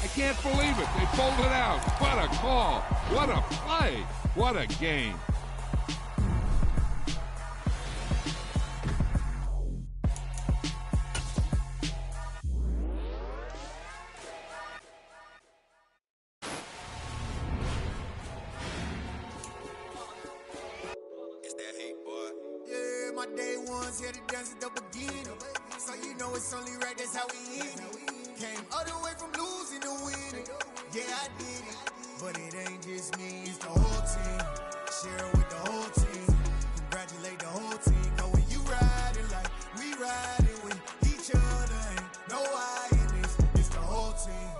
I can't believe it. They pulled it out. What a call. What a play. What a game. Day ones here to dance at the beginning. So you know it's only right, that's how we end it. Came all the way from losing to winning. Yeah, I did it. But it ain't just me, it's the whole team. Share it with the whole team. Congratulate the whole team. Cause when you riding like we riding with each other, ain't no I in this. It's the whole team.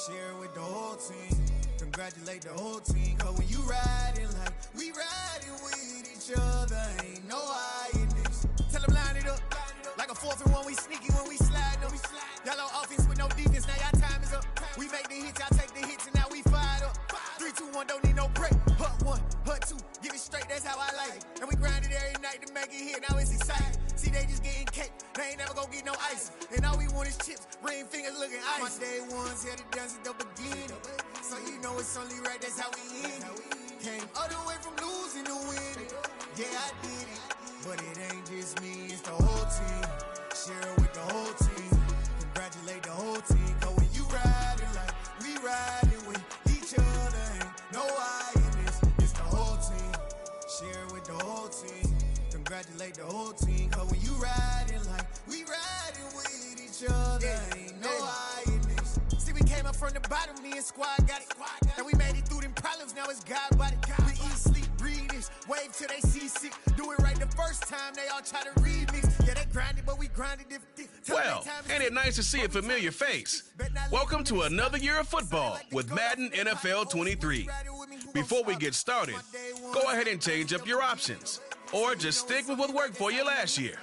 Share it with the whole team. Congratulate the whole team. Cause when you riding like we riding with each other, ain't no I in this. Tell them line it up. Like a 4th and 1, we sneaky when we slide up. Y'all on offense with no defense, now y'all time is up. We make the hits, y'all take the hits, and now we fired up. 3, 2, 1, don't need no break. Hut 1, hut 2, give it straight, that's how I like it. And we grind it every night to make it hit, now it's exciting. See, they just getting cake, they ain't never gonna get no ice. And all we want is chips, ring fingers looking ice. My day ones here to dance at the beginning. So you know it's only right, that's how we end it. Came all the way from losing to winning. Yeah, I did it. But it ain't just me, it's the whole team. Share it with the whole team. Congratulate the whole team. Cause when you riding like we riding with each other, ain't no I in this. It's the whole team. Share it with the whole team. Congratulate the whole team. Cause when you riding like we riding with each other, ain't no I in this. See, we came up from the bottom, me and squad got it. And we made it through them problems, now it's God body. We eat, sleep, breathe this. Wave till they see sick. Do it right the first time, they all try to remix. Yeah, they grinded, but we grinded different. Well, ain't it nice to see a familiar face? Welcome to another year of football with Madden NFL 23. Before we get started, go ahead and change up your options. Or just stick with what worked for you last year.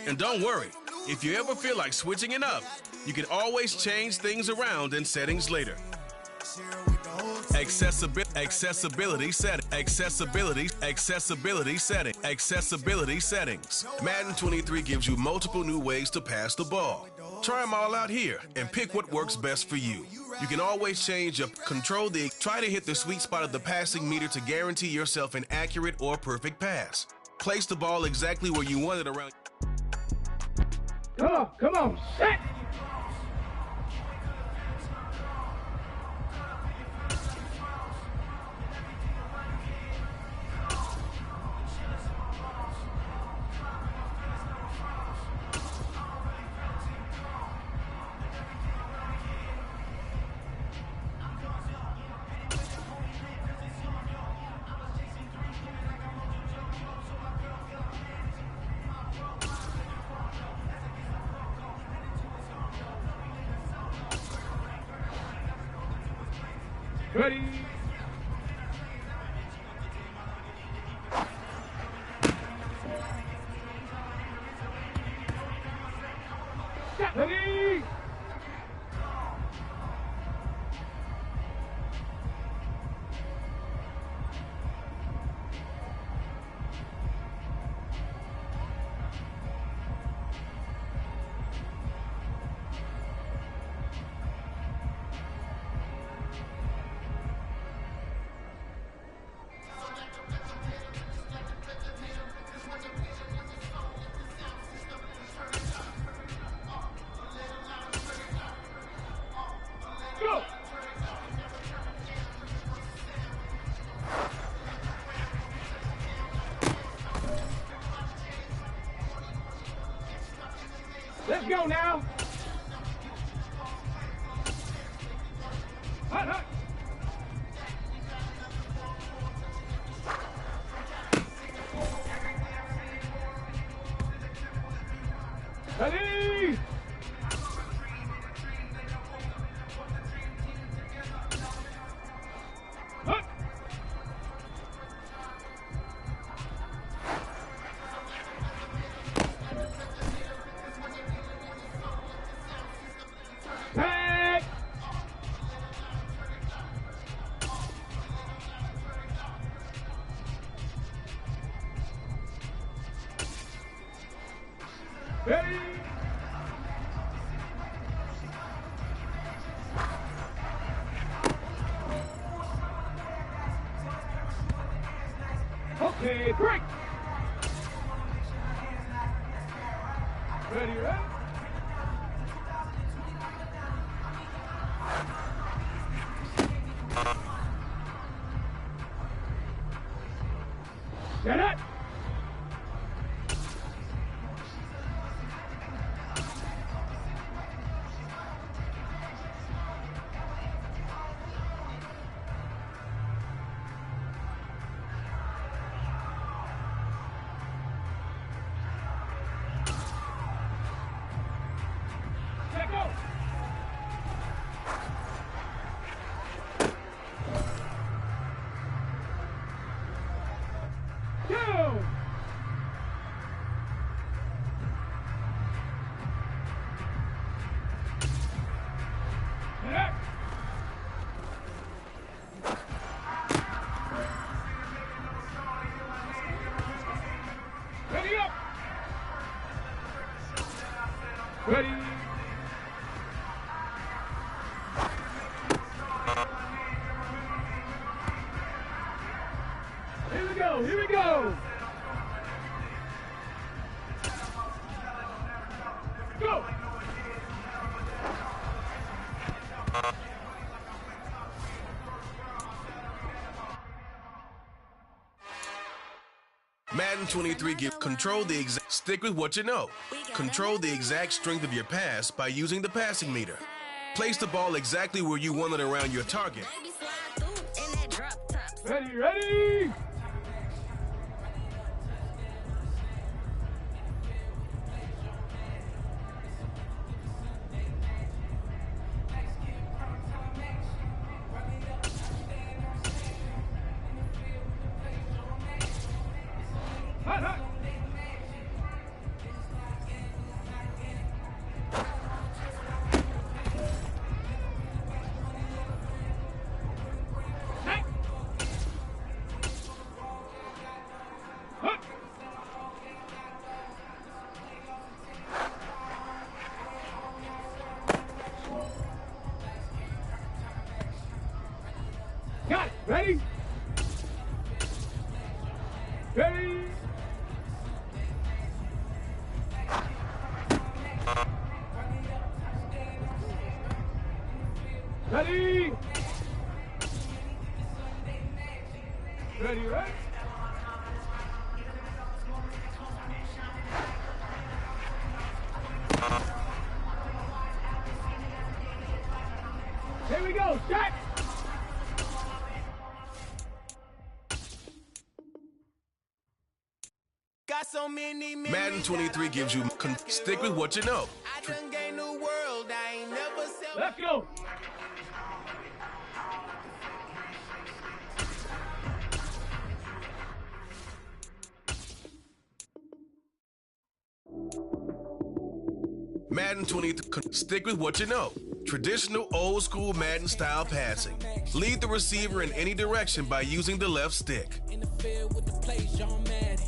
And don't worry, if you ever feel like switching it up, you can always change things around in settings later. Accessibility settings. Madden 23 gives you multiple new ways to pass the ball. Try them all out here and pick what works best for you. You can always change up, try to hit the sweet spot of the passing meter to guarantee yourself an accurate or perfect pass. Place the ball exactly where you want it around. Come on, set! Ready? Ready? 23. Ready, ready? Get it! Let go! Go! Yeah. Ready up! Ready! Here we go, here we go! Go! Madden 23 gives control the exact stick with what you know. Control the exact strength of your pass by using the passing meter. Place the ball exactly where you want it around your target. Ready, ready! Hot, hot. Hey. Hot. Got it. Ready? Ready? Ready? Ready, ready? Here we go, shot! Got so many Madden 23 gives you stick with what you know. I done gained the world. I ain't never sell. Let's go! Madden 23 stick with what you know. Traditional old school Madden style passing. Lead the receiver in any direction by using the left stick. In the field with the play, John Madden.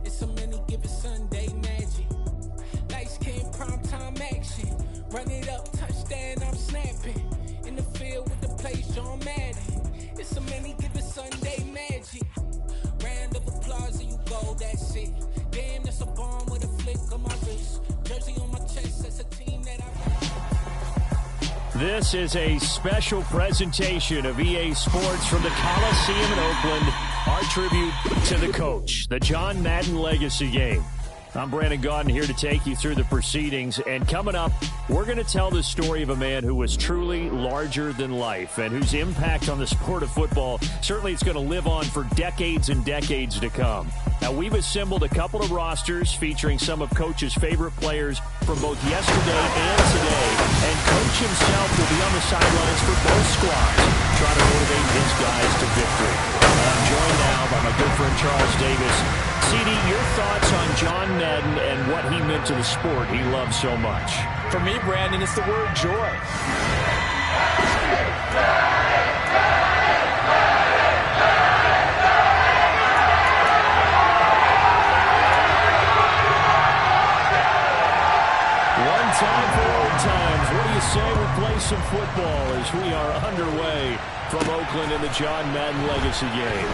It's so many given Sunday magic. Light skin, prime time action. Run it up, touchdown, I'm snapping. In the field with the play, John Madden. It's so many given Sunday magic. Round of applause and you go, that's it. Damn, that's a bomb with a flick on my wrist. Jersey on my chest, that's a team that I. This is a special presentation of EA Sports from the Coliseum in Oakland. Our tribute to the coach, the John Madden Legacy Game. I'm Brandon Gaudin here to take you through the proceedings. And coming up, we're going to tell the story of a man who was truly larger than life and whose impact on the sport of football certainly is going to live on for decades and decades to come. Now, we've assembled a couple of rosters featuring some of Coach's favorite players from both yesterday and today. And Coach himself will be on the sidelines for both squads, trying to motivate his guys to victory. I'm joined now by my good friend Charles Davis. CD, your thoughts on John Madden and what he meant to the sport he loves so much? For me, Brandon, it's the word joy. One time for old times. What do you say we play some football as we are underway from Oakland in the John Madden Legacy Game?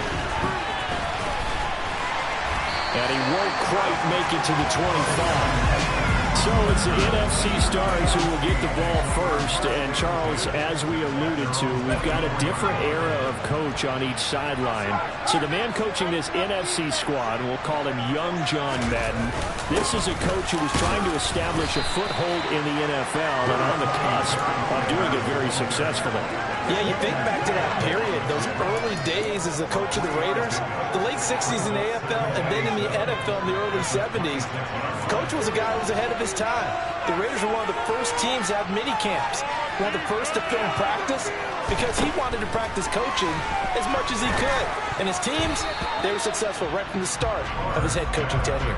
And he won't quite make it to the 25. So it's the NFC stars who will get the ball first. And, Charles, as we alluded to, we've got a different era of coach on each sideline. So the man coaching this NFC squad, we'll call him Young John Madden. This is a coach who was trying to establish a foothold in the NFL and on the cusp of doing it very successfully. Yeah, you think back to that period, those early days as a coach of the Raiders, the late 60s in the AFL, and then in the NFL in the early 70s. Coach was a guy who was ahead of his time. The Raiders were one of the first teams to have mini camps, one of the first to film practice, because he wanted to practice coaching as much as he could. And his teams, they were successful right from the start of his head coaching tenure.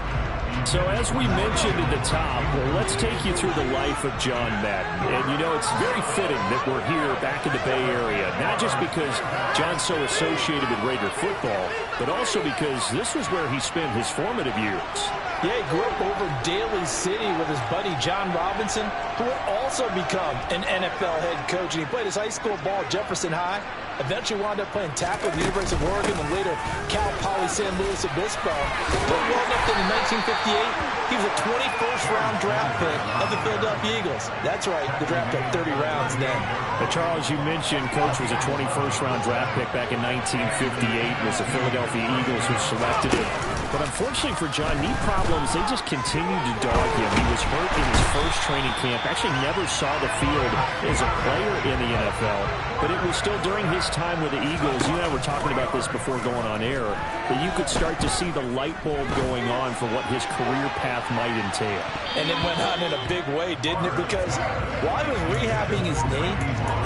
So as we mentioned at the top, well, let's take you through the life of John Madden. And, you know, it's very fitting that we're here back in the Bay Area, not just because John's so associated with Raider football, but also because this was where he spent his formative years. Yeah, he grew up over Daly City with his buddy John Robinson, who would also become an NFL head coach. And he played his high school ball at Jefferson High, eventually wound up playing tackle at the University of Oregon, and later Cal Poly San Luis Obispo. But well enough that in 1958, he was a 21st round draft pick of the Philadelphia Eagles. That's right, the draft had 30 rounds then. But Charles, you mentioned Coach was a 21st round draft pick back in 1958. It was the Philadelphia Eagles who selected him. But unfortunately for John, knee problems, they just continued to dog him. He was hurt in his first training camp, actually never saw the field as a player in the NFL. But it was still during his time with the Eagles, you and I were talking about this before going on air, that you could start to see the light bulb going on for what his career path might entail. And it went on in a big way, didn't it? Because while he was rehabbing his knee,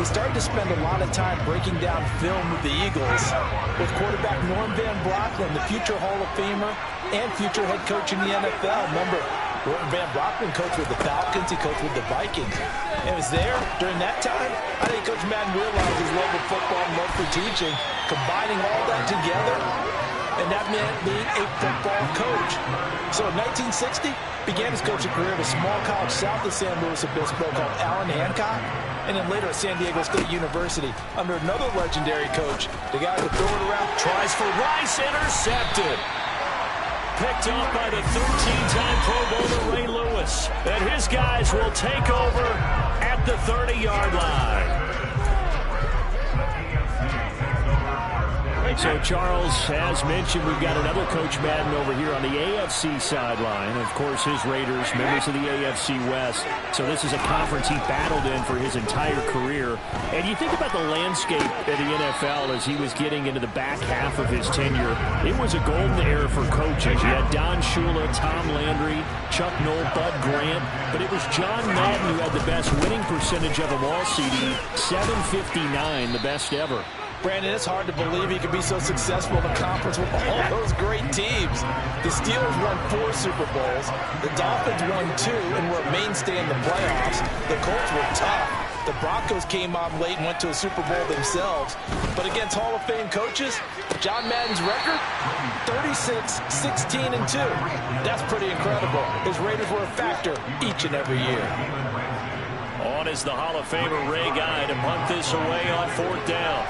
he started to spend a lot of time breaking down film with the Eagles. With quarterback Norm Van Brocklin, the future Hall of Famer and future head coach in the NFL. Remember, Norm Van Brocklin coached with the Falcons, he coached with the Vikings. And it was there, during that time, I think Coach Madden realized his love of football and love for teaching, combining all that together, and that meant being a football coach. So in 1960, began his coaching career at a small college south of San Luis Obispo called Allen Hancock, and then later at San Diego State University under another legendary coach, the guy who threw it around. Tries for Rice, intercepted. Picked up by the 13-time Pro Bowler Ray Lewis. And his guys will take over at the 30-yard line. So, Charles, as mentioned, we've got another Coach Madden over here on the AFC sideline. Of course, his Raiders, members of the AFC West. So this is a conference he battled in for his entire career. And you think about the landscape of the NFL as he was getting into the back half of his tenure. It was a golden era for coaches. You had Don Shula, Tom Landry, Chuck Noll, Bud Grant. But it was John Madden who had the best winning percentage of them all, CD. 759, the best ever. Brandon, it's hard to believe he could be so successful in the conference with all those great teams. The Steelers won 4 Super Bowls. The Dolphins won 2 and were a mainstay in the playoffs. The Colts were tough. The Broncos came on late and went to a Super Bowl themselves. But against Hall of Fame coaches, John Madden's record, 36, 16, and 2. That's pretty incredible. His Raiders were a factor each and every year. On is the Hall of Famer Ray Guy to punt this away on 4th down.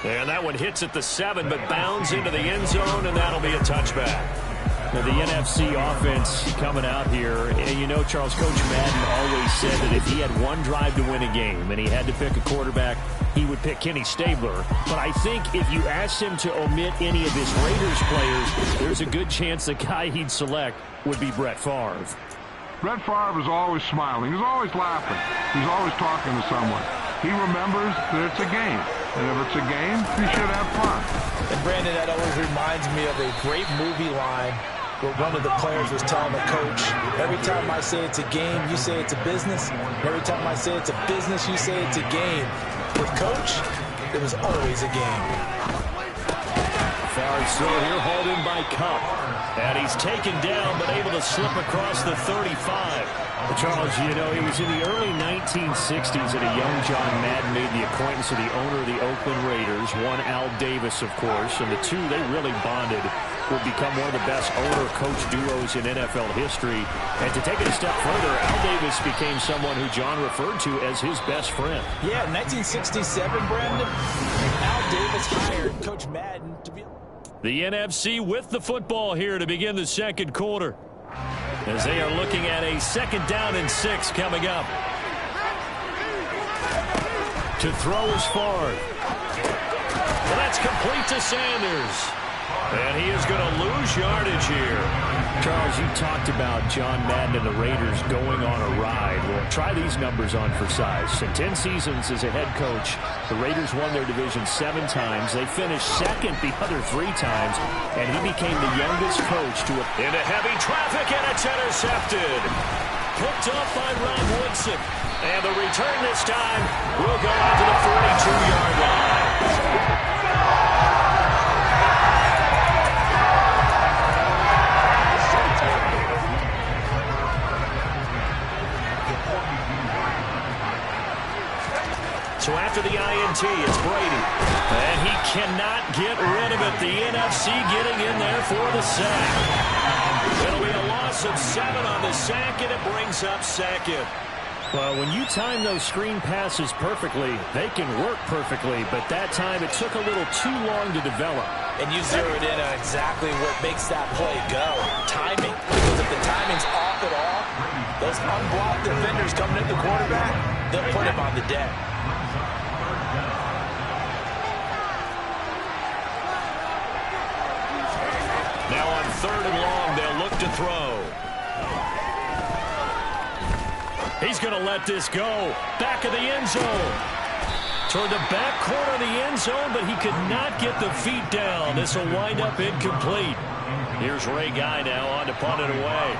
And that one hits at the 7, but bounds into the end zone, and that'll be a touchback. Now, the NFC offense coming out here, and you know, Charles, Coach Madden always said that if he had one drive to win a game and he had to pick a quarterback, he would pick Kenny Stabler. But I think if you asked him to omit any of his Raiders players, there's a good chance the guy he'd select would be Brett Favre. Brett Favre is always smiling. He's always laughing. He's always talking to someone. He remembers that it's a game. And if it's a game, you should have fun. And Brandon, that always reminds me of a great movie line where one of the players was telling the coach, every time I say it's a game, you say it's a business. And every time I say it's a business, you say it's a game. With Coach, it was always a game. Favre still here, hauled in by Kupp. And he's taken down, but able to slip across the 35. Charles, you know, it was in the early 1960s that a young John Madden made the acquaintance of the owner of the Oakland Raiders, one Al Davis, of course, and the two, they really bonded. will become one of the best owner-coach duos in NFL history. And to take it a step further, Al Davis became someone who John referred to as his best friend. Yeah, in 1967, Brandon, Al Davis hired Coach Madden to be... The NFC with the football here to begin the second quarter, as they are looking at a 2nd down and 6 coming up. To throw is Favre. Well, that's complete to Sanders. And he is going to lose yardage here. Charles, you talked about John Madden and the Raiders going on a ride. Well, try these numbers on for size. In 10 seasons as a head coach, the Raiders won their division 7 times. They finished 2nd the other 3 times, and he became the youngest coach to... Into heavy traffic, and it's intercepted. Picked off by Ron Woodson. And the return this time will go out to the 42-yard line. So after the INT, it's Brady. And he cannot get rid of it. The NFC getting in there for the sack. It'll be a loss of 7 on the sack, and it brings up 2nd. Well, when you time those screen passes perfectly, they can work perfectly. But that time, it took a little too long to develop. And you zeroed in on exactly what makes that play go. Timing. Because if the timing's off at all, those unblocked defenders coming at the quarterback, they'll put him on the deck. Now on 3rd and long, they'll look to throw. He's going to let this go. Back of the end zone. Toward the back corner of the end zone, but he could not get the feet down. This will wind up incomplete. Here's Ray Guy now on to punt it away.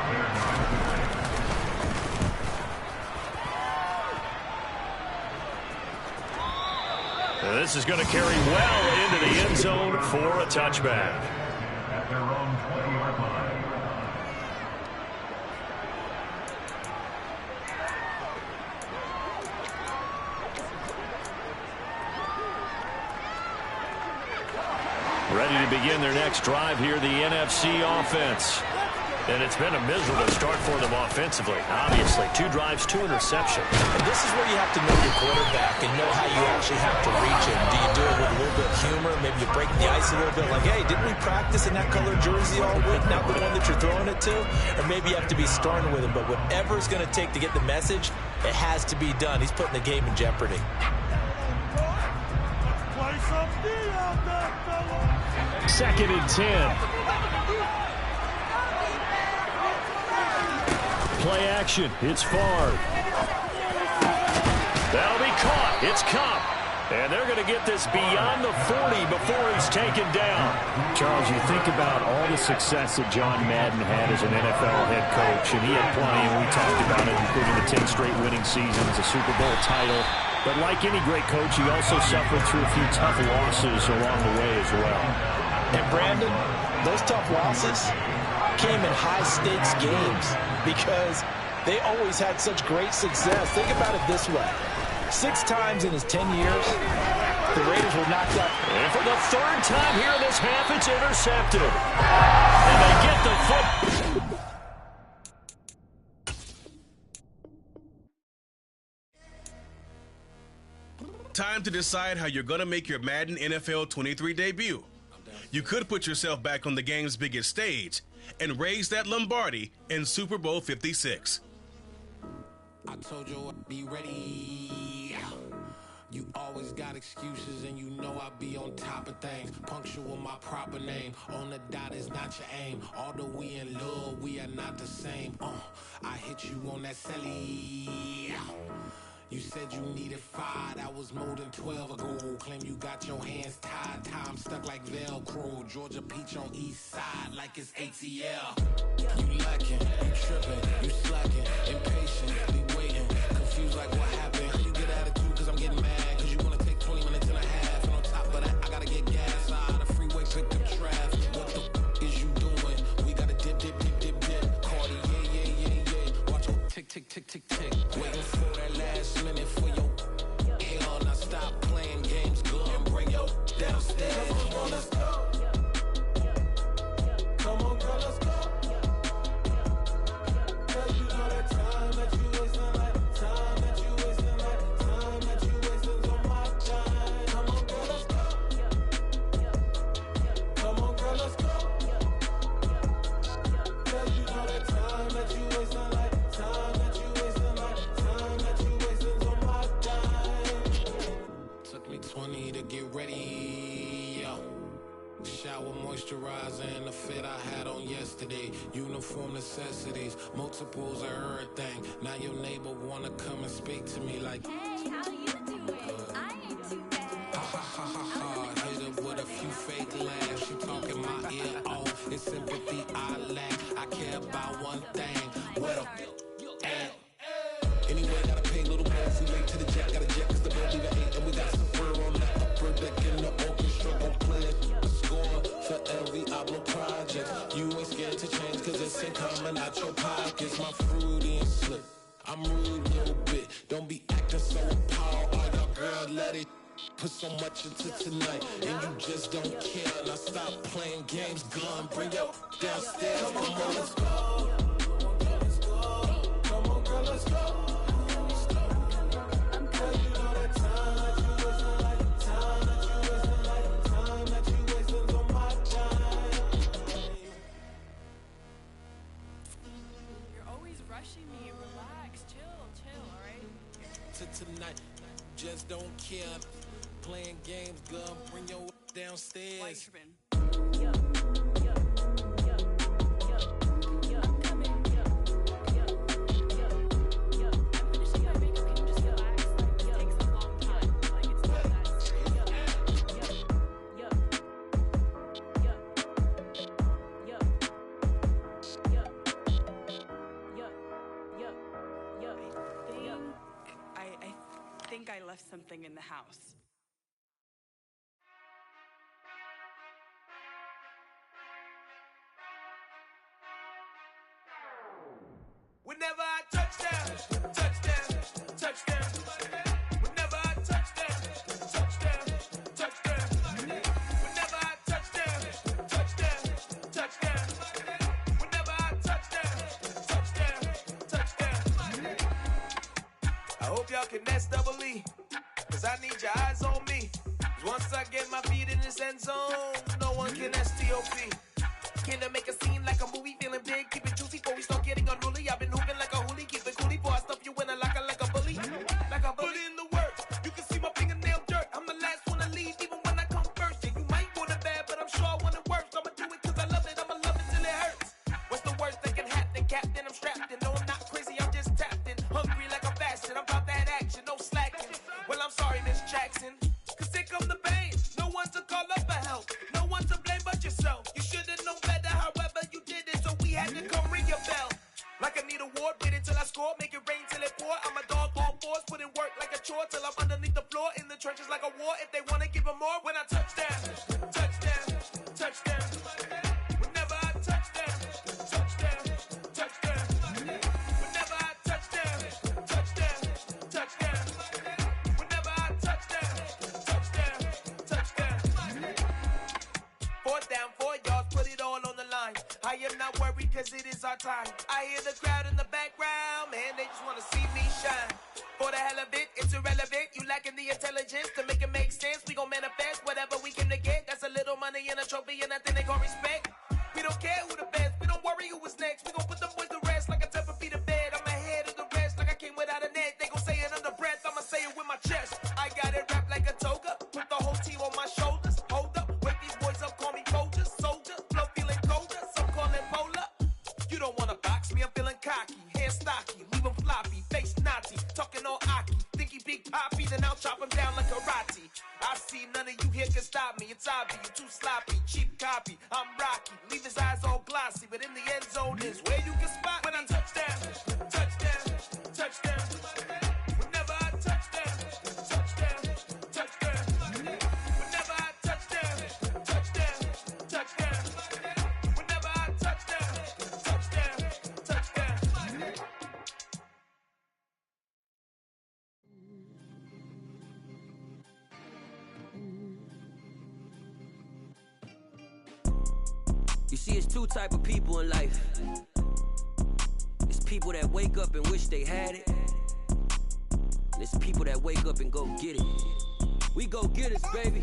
This is going to carry well into the end zone for a touchback. At their own 20-yard line. Ready to begin their next drive here, the NFC offense. And it's been a miserable start for them offensively. Obviously, 2 drives, 2 interceptions. And this is where you have to know your quarterback and know how you actually have to reach him. Do you do it with a little bit of humor? Maybe you break the ice a little bit. Like, hey, didn't we practice in that color jersey all week? Not the one that you're throwing it to? Or maybe you have to be stern with him. But whatever it's going to take to get the message, it has to be done. He's putting the game in jeopardy. Play some D out there, fella. 2nd and 10. Play action. It's Favre. That'll be caught. It's Kupp. And they're going to get this beyond the 40 before he's taken down. Charles, you think about all the success that John Madden had as an NFL head coach, and he had plenty, and we talked about it, including the 10 straight winning seasons, a Super Bowl title. But like any great coach, he also suffered through a few tough losses along the way as well. And Brandon, those tough losses came in high-stakes games because they always had such great success. Think about it this way. 6 times in his 10 years, the Raiders were knocked out. And for the 3rd time here in this half, it's intercepted. And they get the foot. Time to decide how you're going to make your Madden NFL 23 debut. You could put yourself back on the game's biggest stage and raise that Lombardi in Super Bowl 56. I told you I'd be ready. You always got excuses and you know I be on top of things. Punctual my proper name. On the dot is not your aim. Although we in love, we are not the same. I hit you on that celly. You said you needed 5, that was more than 12 ago. Claim you got your hands tied, time stuck like Velcro. Georgia Peach on east side like it's ATL. You lacking, you tripping, you slacking, impatient, be waiting, confused like what happened. You get attitude cause I'm getting mad, cause you wanna take 20 minutes and a half. And on top of that, I gotta get gas out of the freeway, pick up traffic. What the is you doing? We gotta dip, dip, dip, dip, dip. Cardi, yeah. Watch your tick, tick, tick, tick, tick. Waiting for that last minute for your hell. Now stop playing games, go and bring your downstairs. outfit I had on yesterday. Uniform necessities, multiples of everything. Now your neighbor wanna come and speak to me like, hey, how you doing? I ain't too bad. Ha ha ha ha ha. Hit her with a few fake laughs. She talking my ear off. It's sympathy I lack. I care about one thing. What up? Anyway, gotta pay a little more if we late to the jet. Got a jet cause the boat leave at 8. And we got some fur on the upper deck in the orchestra. Gon' play a score for every Ablo project. You ain't scared to change cause it's ain't coming out your pockets. My fruity and slip. I'm rude a little bit. Don't be acting so appalled. Oh, your girl, let it put so much into tonight. And you just don't care. Now stop playing games. Gun, bring your downstairs. Come on, let's go. Come on, girl, let's go. Tonight, just don't care. Playing games, gun, bring your downstairs. I left something in the house. Whenever I touchdown, touchdown, touchdown. Whenever I touchdown, touchdown, touchdown. Whenever I touchdown, touchdown, touchdown. Whenever I touchdown, touchdown, touchdown. I hope y'all can double E, cause I need your eyes on me. Cause once I get my feet in this end zone, no one can STOP. Can I make a scene like a movie, feeling big, keep it juicy before we start getting unruly. I've been hooping like a hoolie, keep it coolie before I stuff you in a locker like a bully. Like a bully. Put in the work, you can see my fingernail dirt. I'm the last one to leave, even when I come first. Yeah, you might want it bad, but I'm sure I want it worse. I'ma do it cause I love it, I'ma love it till it hurts. What's the worst that can happen, Captain? I'm strapped in, no I'm not crazy, I'm just tapped in. Hungry like a bastard, I'm about that action, no slacking. Well, I'm sorry, Miss Jackson, cause here come the pain. No one to call up for help, no one to blame but yourself. You should've known better, however you did it, so we had to come ring your bell. Like I need a ward, wait until I score, make it rain till it pour. I'm a dog on fours, put in work like a chore till I'm underneath the floor, in the trenches like a war. If they wanna give them more, when I touchdown, touchdown, touchdown. Whenever I touchdown, touchdown, touchdown. Whenever I touchdown, touchdown, touchdown. Whenever I touchdown, touchdown, touchdown. Fourth down, 4 yards, put it all on the line. I am not worried cause it is our time. I hear the crowd in the background, man, they just wanna see me shine. For the hell of it, it's irrelevant. You lacking the intelligence to make it make sense. We gon' manifest whatever we came to get. That's a little money and a trophy and nothing they gon' respect. We don't care who the best, we don't worry who was next. We gon' put them boys to rest like a 10 feet of bed. I'm ahead of the rest like I came without a net. They gon' say it under breath, I'ma say it with my chest. I got it wrapped like a toga, put the whole team on my shoulders. Hold up, wake these boys up, call me Folger, soldier. Flow feeling colder, some call it polar. You don't wanna box me, I'm feeling cocky. Hair stocky, leave him floppy, face naughty. Talking all aki, think he big poppy, then I'll chop him down like karate. I see none of you here can stop me. It's obvious, you too sloppy, cheap copy. I'm Rocky, leave his eyes all glossy, but in the end zone is where you can spot when I touchdown, touchdown, touchdown. Whenever I touchdown, touchdown, touchdown. Whenever I touchdown, touchdown, touchdown. Whenever I touchdown, touchdown, touchdown. You see, it's two type of people in life. It's people that wake up and wish they had it, and it's people that wake up and go get it. We go get it, baby.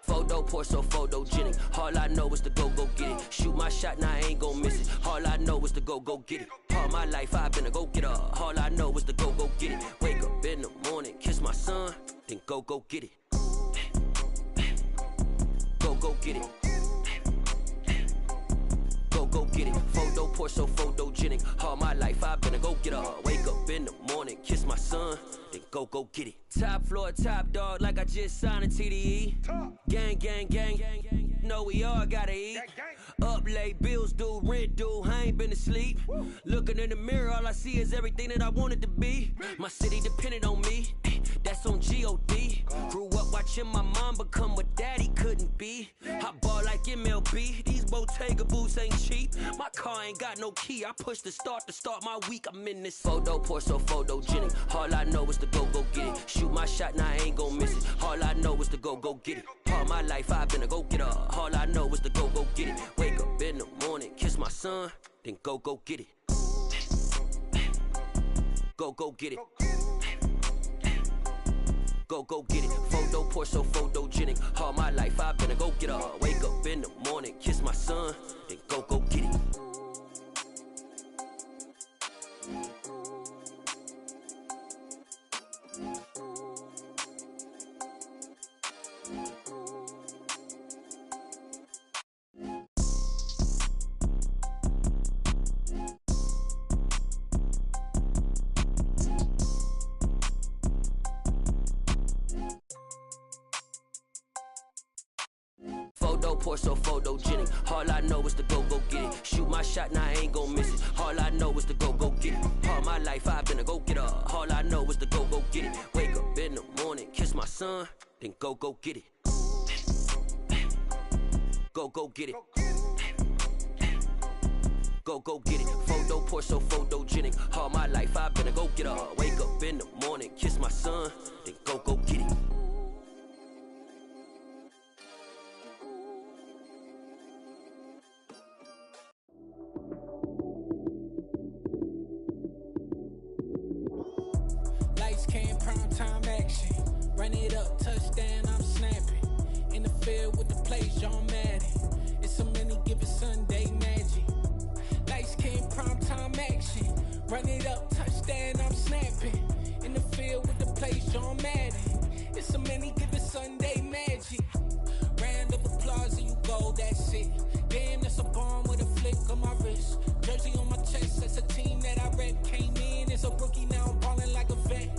Photo pour so photogenic. All I know is to go get it. Shoot my shot, now I ain't gon' miss it. All I know is to go get it. All my life I've been a go-getter. All I know is to go get it. Wake up in the morning, kiss my son, then go get it. Go get it. pour so photogenic. All my life I've been a go-getter. Wake up in the morning, kiss my son, then go get it. Top floor, top dog, like I just signed a TDE. Gang, gang, gang, know we all gotta eat. Up late, bills due, rent due, I ain't been asleep. Looking in the mirror, all I see is everything that I wanted to be. My city depended on me, that's on G.O.D. Grew up watching my mom become what daddy couldn't be. I ball like MLB, these Bottega boots ain't cheap. My car ain't got no key, I push the start to start my week. I'm in this photo, pour so photogenic. All I know is to go get it. Shoot my shot, now I ain't gon' miss it. All I know is to go get it. All my life I've been a go-getter. All I know is to go get it. Wake up in the morning, kiss my son, then go get it. Go get it. Go get it. Photo pour so photogenic. All my life I've been a go-getter. Wake up in the morning, kiss my son, then go get it. Pour so photogenic. All I know is to go get it. Shoot my shot, now I ain't gon' miss it. All I know is to go get it. All my life I've been a go-getter. All I know is to go get it. Wake up in the morning, kiss my son, then go get it. Go get it. Go get it. Photo pour so photogenic. All my life I've been a go-getter. Wake up in the morning, kiss my son, then go get it. Run it up, touchdown, I'm snapping. In the field with the plays, John Madden. It's a many given Sunday magic. Lights came prime time action. Run it up, touchdown, I'm snapping. In the field with the plays, John Madden. It's a many given Sunday magic. Round of applause and you go, that's it. Damn, that's a bomb with a flick on my wrist. Jersey on my chest, that's a team that I rep. Came in as a rookie, now I'm balling like a vet.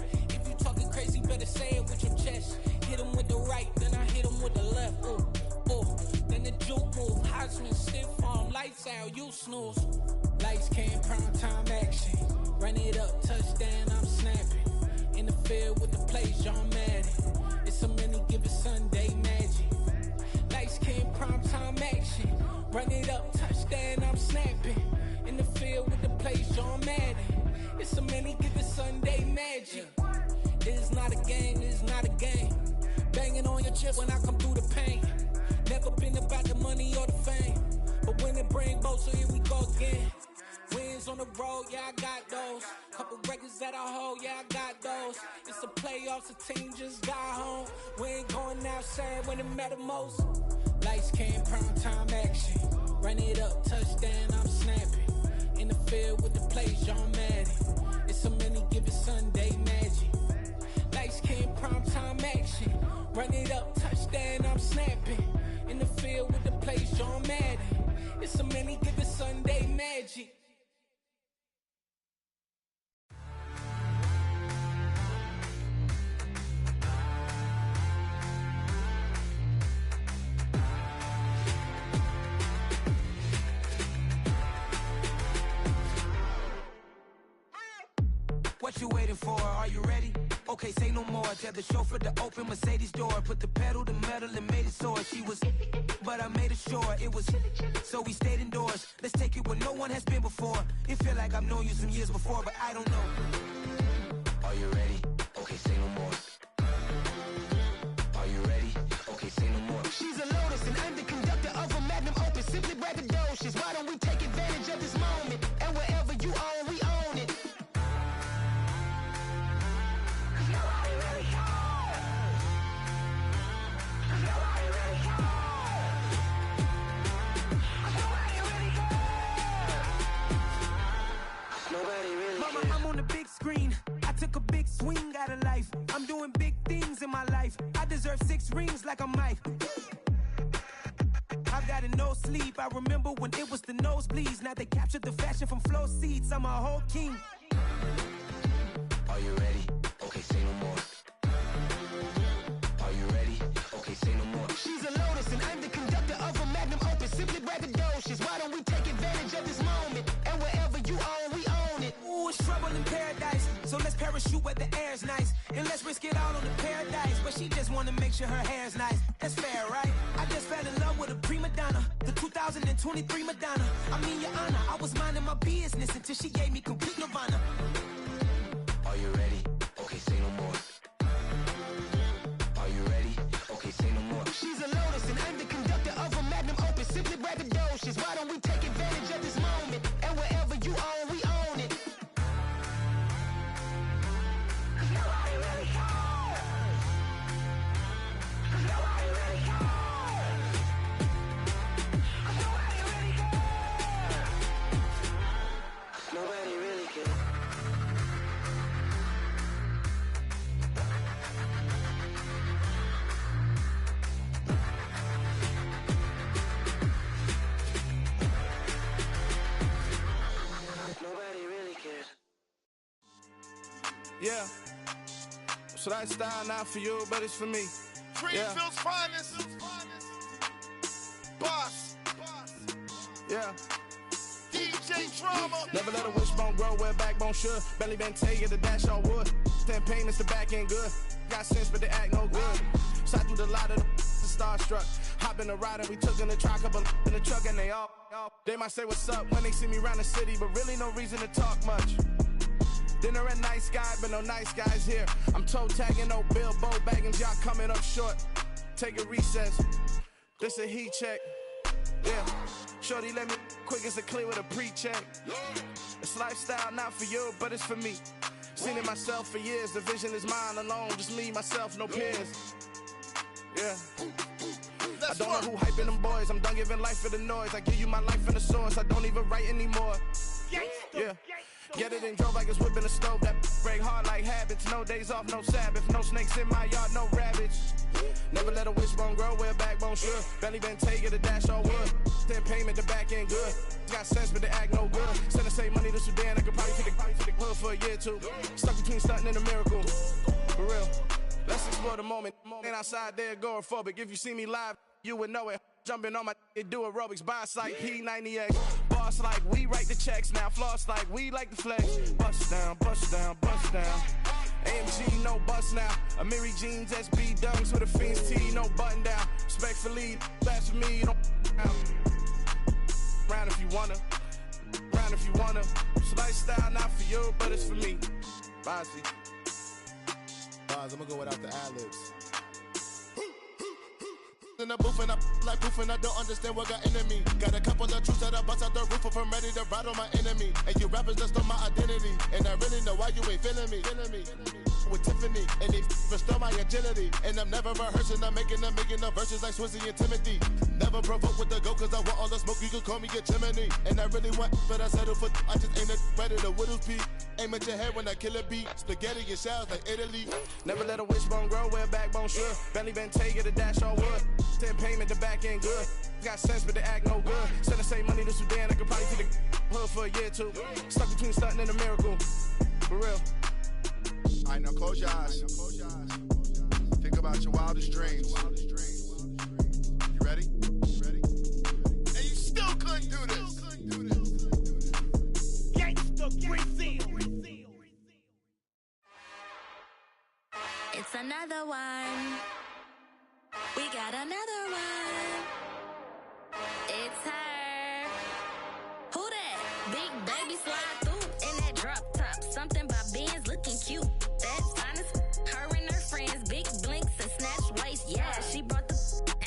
Talking crazy, better say it with your chest. Hit him with the right, then I hit him with the left. Ooh, then the juke move. Heisman stiff arm, lights out, you snooze. Lights came, prime time action. Run it up, touchdown, I'm snapping. In the field with the plays, John Madden. It's a many given Sunday magic. Lights came, prime time action. Run it up, touchdown, I'm snapping. In the field with the plays, John Madden. It's a many given Sunday magic. It's not a game, it's not a game. Banging on your chest when I come through the pain. Never been about the money or the fame. But when it bring both, so here we go again. Wins on the road, yeah, I got those. Couple records that I hold, yeah, I got those. It's the playoffs, the team just got home. We ain't going outside when it matter most. Lights came, prime time action. Run it up, touchdown, I'm snapping. In the field with the plays, John Madden. It's a many given Sunday magic. Lights came, prime time action. Run it up, touchdown, I'm snapping. In the field with the plays, John Madden. It's a many given Sunday magic. What you waiting for? Are you ready? Okay, say no more. Tell the chauffeur to open Mercedes door. Put the pedal to metal and made it soar. She was, but I made it sure it was. So we stayed indoors. Let's take it where no one has been before. It feel like I've known you some years before, but I don't know. Are you ready? Okay, say no more. Are you ready? Okay, say no more. She's a Lotus and I'm the conductor of a Magnum Opus. Simply braggadocious. Why don't we take advantage of this moment? And wherever you own, we own it. Mama, I'm on the big screen. I took a big swing out of life. I'm doing big things in my life. I deserve 6 rings like I'm Mike. I've gotten no sleep. I remember when it was the nosebleeds. Now they captured the fashion from flow seats. I'm a whole king. Are you ready? Okay, say no more. Are you ready? Okay, say no more. She's a Lotus and I'm the conductor of a magnum opus. Simply braggadocious. Why don't we take advantage of this moment? And wherever you own, we own it. Ooh, it's trouble in paradise. So let's parachute where the air's nice. And let's risk it all on the paradise. But she just wanna make sure her hair's nice. That's fair, right? I just fell in love with a prima donna. The 2023 Madonna. I mean, your honor, I was minding my business until she gave me complete nirvana. Are you ready? Okay, say no more. Are you ready? Okay, say no more. She's a Lotus and I'm the conductor of a magnum opus. Simply braggadocious. Why don't we take advantage of this moment? And wherever you own, we own it. Nobody really cares. Nobody really cares. Nobody really cares. Nobody really cares. Nobody really cares. Yeah. So that style not for you, but it's for me. Greenfield's finest. Boss. Yeah. DJ Drama. Never let a wishbone grow where backbone should. Belly been taking the dash on wood. 10 payments, the back end good. Got sense, but they act no good. Shot through the lot of the starstruck. Hop in the ride and we took in the truck, couple in the truck, and they all. They might say what's up when they see me around the city, but really no reason to talk much. Dinner at Nice Guy, but no nice guys here. I'm toe tagging, no Bilbo baggins, y'all coming up short. Take a recess. This a heat check. Yeah. Shorty let me quick as a clear with a pre-check. It's lifestyle not for you, but it's for me. Seen it myself for years. The vision is mine alone. Just me, myself, no peers. Yeah. I don't know who hyping them boys. I'm done giving life for the noise. I give you my life in the source. I don't even write anymore. Yeah. Get it and drove like it's whipping a stove. That break hard like habits. No days off, no Sabbath. No snakes in my yard, no rabbits. Never let a wishbone grow where backbone should. Belly been taking the dash all wood. 10 payment, the back end good. Got sense, but they act no good. Send the same money to Sudan. I could probably take the hood for a year or two. Stuck between stunting and a miracle. For real. Let's explore the moment. Ain't outside there agoraphobic. If you see me live, you would know it. Jumping on my do aerobics, boss like P90X. Boss like we write the checks now. Floss like we like the flex. Bust down, bust down, bust down. AMG, no bust now. Amiri jeans, SB dunks with a Fiends T, no button down. Respectfully, that's for me, you don't round if you wanna. Round if you wanna. It's lifestyle not for you, but it's for me. Bossy. Boz, I'm gonna go without the ad-libs. In the booth and I like proof and I don't understand what got into me. Got a couple of truths that I bust out the roof if I'm ready to ride on my enemy. And you rappers just stole my identity. And I really know why you ain't feeling me. With Tiffany, and they restore my agility. And I'm never rehearsing, I'm making the verses like Swizzy and Timothy. Never provoke with the go, cause I want all the smoke, you can call me a chimney. And I really want, but I settle for, I just ain't ready to Whittles Peak. Aim at your head when I kill a beat. Spaghetti and shells like Italy. Never let a wishbone grow where backbone should. Belly been taking the dash on wood. 10 payment, the back end good. Got sense, but they act no good. Send the same money to Sudan, I could probably take the hood for a year or two. Stuck between stunting and a miracle. For real. Alright, now close your eyes. Think about your wildest dreams. You ready? And you still couldn't do this. Gangsta Brazil. It's another one. We got another one. It's her. Who that? Big baby slide through in that drop top. Something about Benz looking cute. That's honest. Her and her friends, big blinks and snatch waist. Yeah, she brought the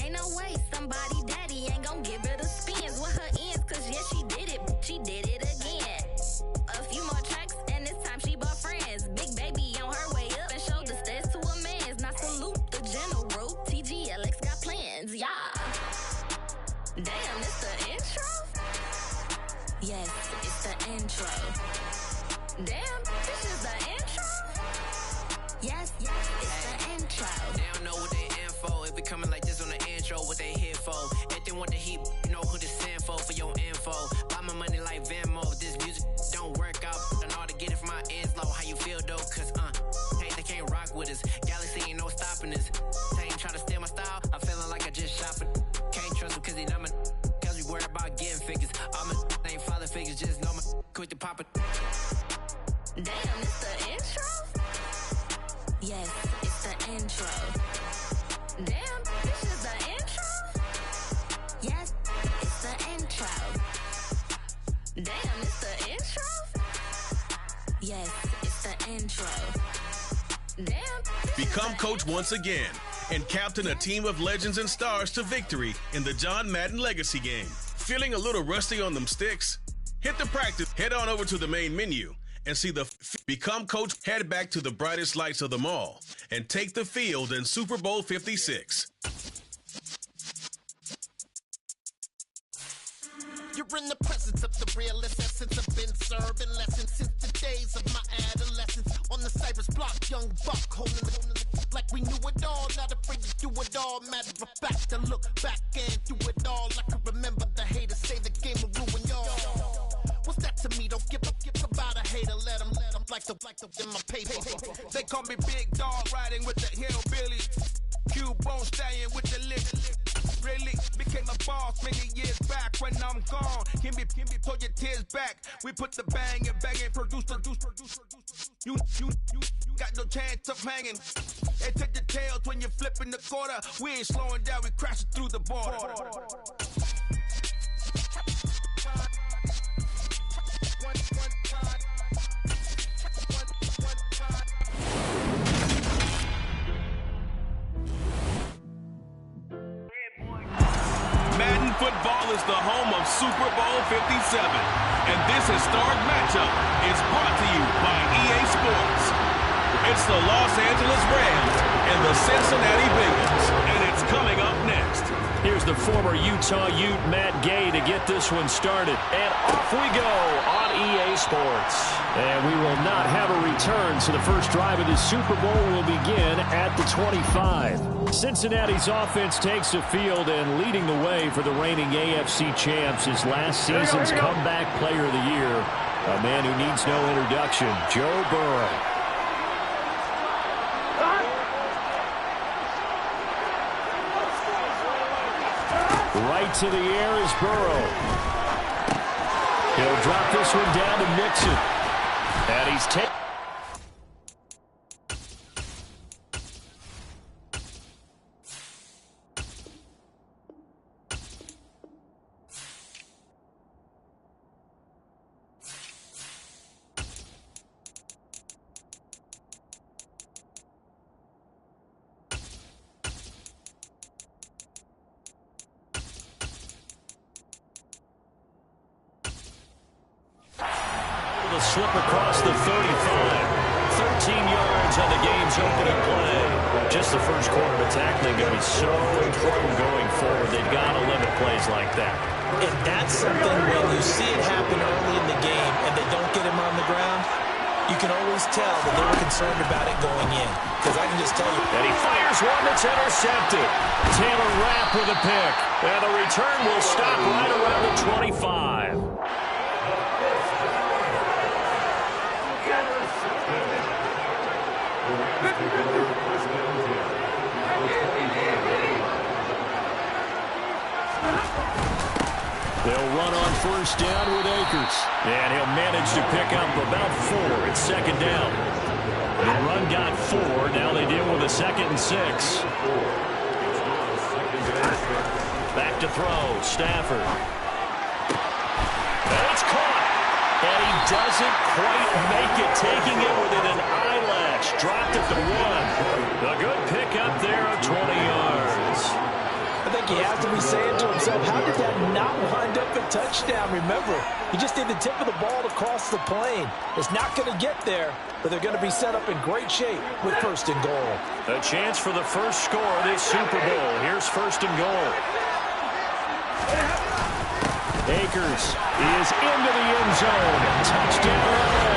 ain't no way. Somebody daddy ain't gon' give her the spins with her ends. Cause yeah, she did it. She did it again. A few more tracks and this time she bought friends. Big baby on her way up and showed the stairs to a man's. Now salute the general. TGLX got plans, yeah. Damn, it's the intro? Yes, it's the intro. Damn, this is the intro? Yes, it's the intro. They don't know what they in for. If we coming like this on the intro, what they here for? If they want the heat, you know who to send for. All my ain't father figures, just know my quick to pop it. Damn, it's the intro? Yes, it's the intro. Damn, this is the intro? Yes, it's the intro. Damn, it's the intro? Yes, it's the intro. Damn. Become coach once again and captain a team of legends and stars to victory in the John Madden Legacy game. Feeling a little rusty on them sticks? Hit the practice, head on over to the main menu and see the Become Coach. Head back to the brightest lights of them all and take the field in Super Bowl 56. You're in the presence of the realest essence. I've been serving lessons since the days of my adolescence. On the Cypress block, young buck holding the like we knew it all. Not afraid to do it all. Matter of fact, to look back and do it all. I can remember the haters say the game will ruin y'all. What's that to me? Don't give about a hater. Let them like the in my paper. They call me Big Dog, riding with the hillbilly. Cubone staying with the lick. Really became a boss many years back. When I'm gone, can be pull your tears back. We put the bang and produce. You got no chance of hanging. They take the tails when you're flipping the quarter. We ain't slowing down, we crashing through the border. Madden football is the home of Super Bowl 57, and this historic matchup is brought to you by EA Sports. It's the Los Angeles Rams and the Cincinnati Bengals, and it's coming up next. Here's the former Utah Ute, Matt Gay, to get this one started. And off we go on EA Sports. And we will not have a return, so the first drive of the Super Bowl will begin at the 25. Cincinnati's offense takes the field, and leading the way for the reigning AFC champs is last season's comeback player of the year, a man who needs no introduction, Joe Burrow. Right to the air is Burrow. He'll drop this one down to Mixon. And he's taken. Slip across the 35. 13 yards on the game's opening play. Just the first quarter of tackling going to be so important going forward. They've got to limit plays like that. And that's something when you see it happen early in the game and they don't get him on the ground, you can always tell that they were concerned about it going in. Because I can just tell you. And he fires one that's intercepted. Taylor Rapp with a pick. And the return will stop right around the 25. They'll run on first down with Akers. And he'll manage to pick up about 4. It's second down. The run got 4. Now they deal with a 2nd and 6. Back to throw. Stafford. And it's caught. And he doesn't quite make it, taking it within an eyelash. Dropped at the 1. A good pickup there of 20 yards. I think he has to be saying to himself, how did that not wind up a touchdown? Remember, he just did the tip of the ball to cross the plane. It's not going to get there, but they're going to be set up in great shape with 1st and goal. A chance for the first score of this Super Bowl. Here's 1st and goal. Akers is into the end zone. Touchdown.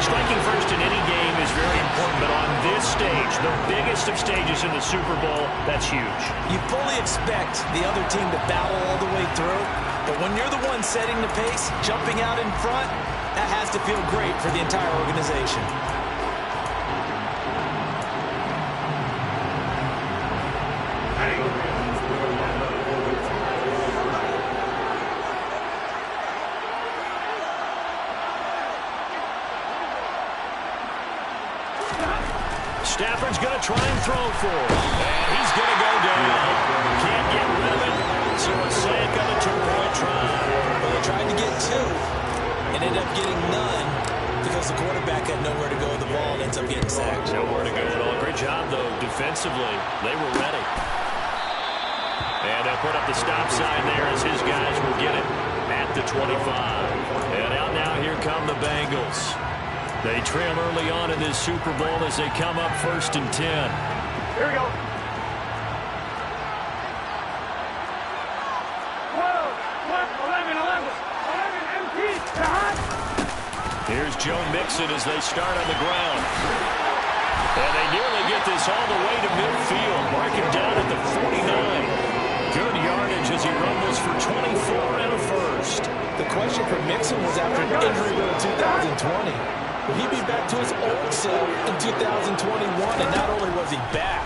Striking first in any game is very important, but on this stage, the biggest of stages in the Super Bowl, that's huge. You fully expect the other team to battle all the way through, but when you're the one setting the pace, jumping out in front, that has to feel great for the entire organization. Stafford's going to try and throw for him. And he's going to go down. Can't get rid of it. So a sack on the 2-point try. Well, they tried to get 2 and ended up getting none because the quarterback had nowhere to go with the ball and ends up getting sacked. Nowhere to go at all. Great job, though, defensively. They were ready. And they'll put up the stop sign there as his guys will get it at the 25. And out now, here come the Bengals. They trail early on in this Super Bowl as they come up 1st and 10. Here we go. 11, empty. Here's Joe Mixon as they start on the ground. And they nearly get this all the way to midfield. Mark him down at the 49. Good yardage as he rumbles for 24 and a first. The question for Mixon was after injury-riddled 2020. Will he be back to his old self in 2021? And not only was he back,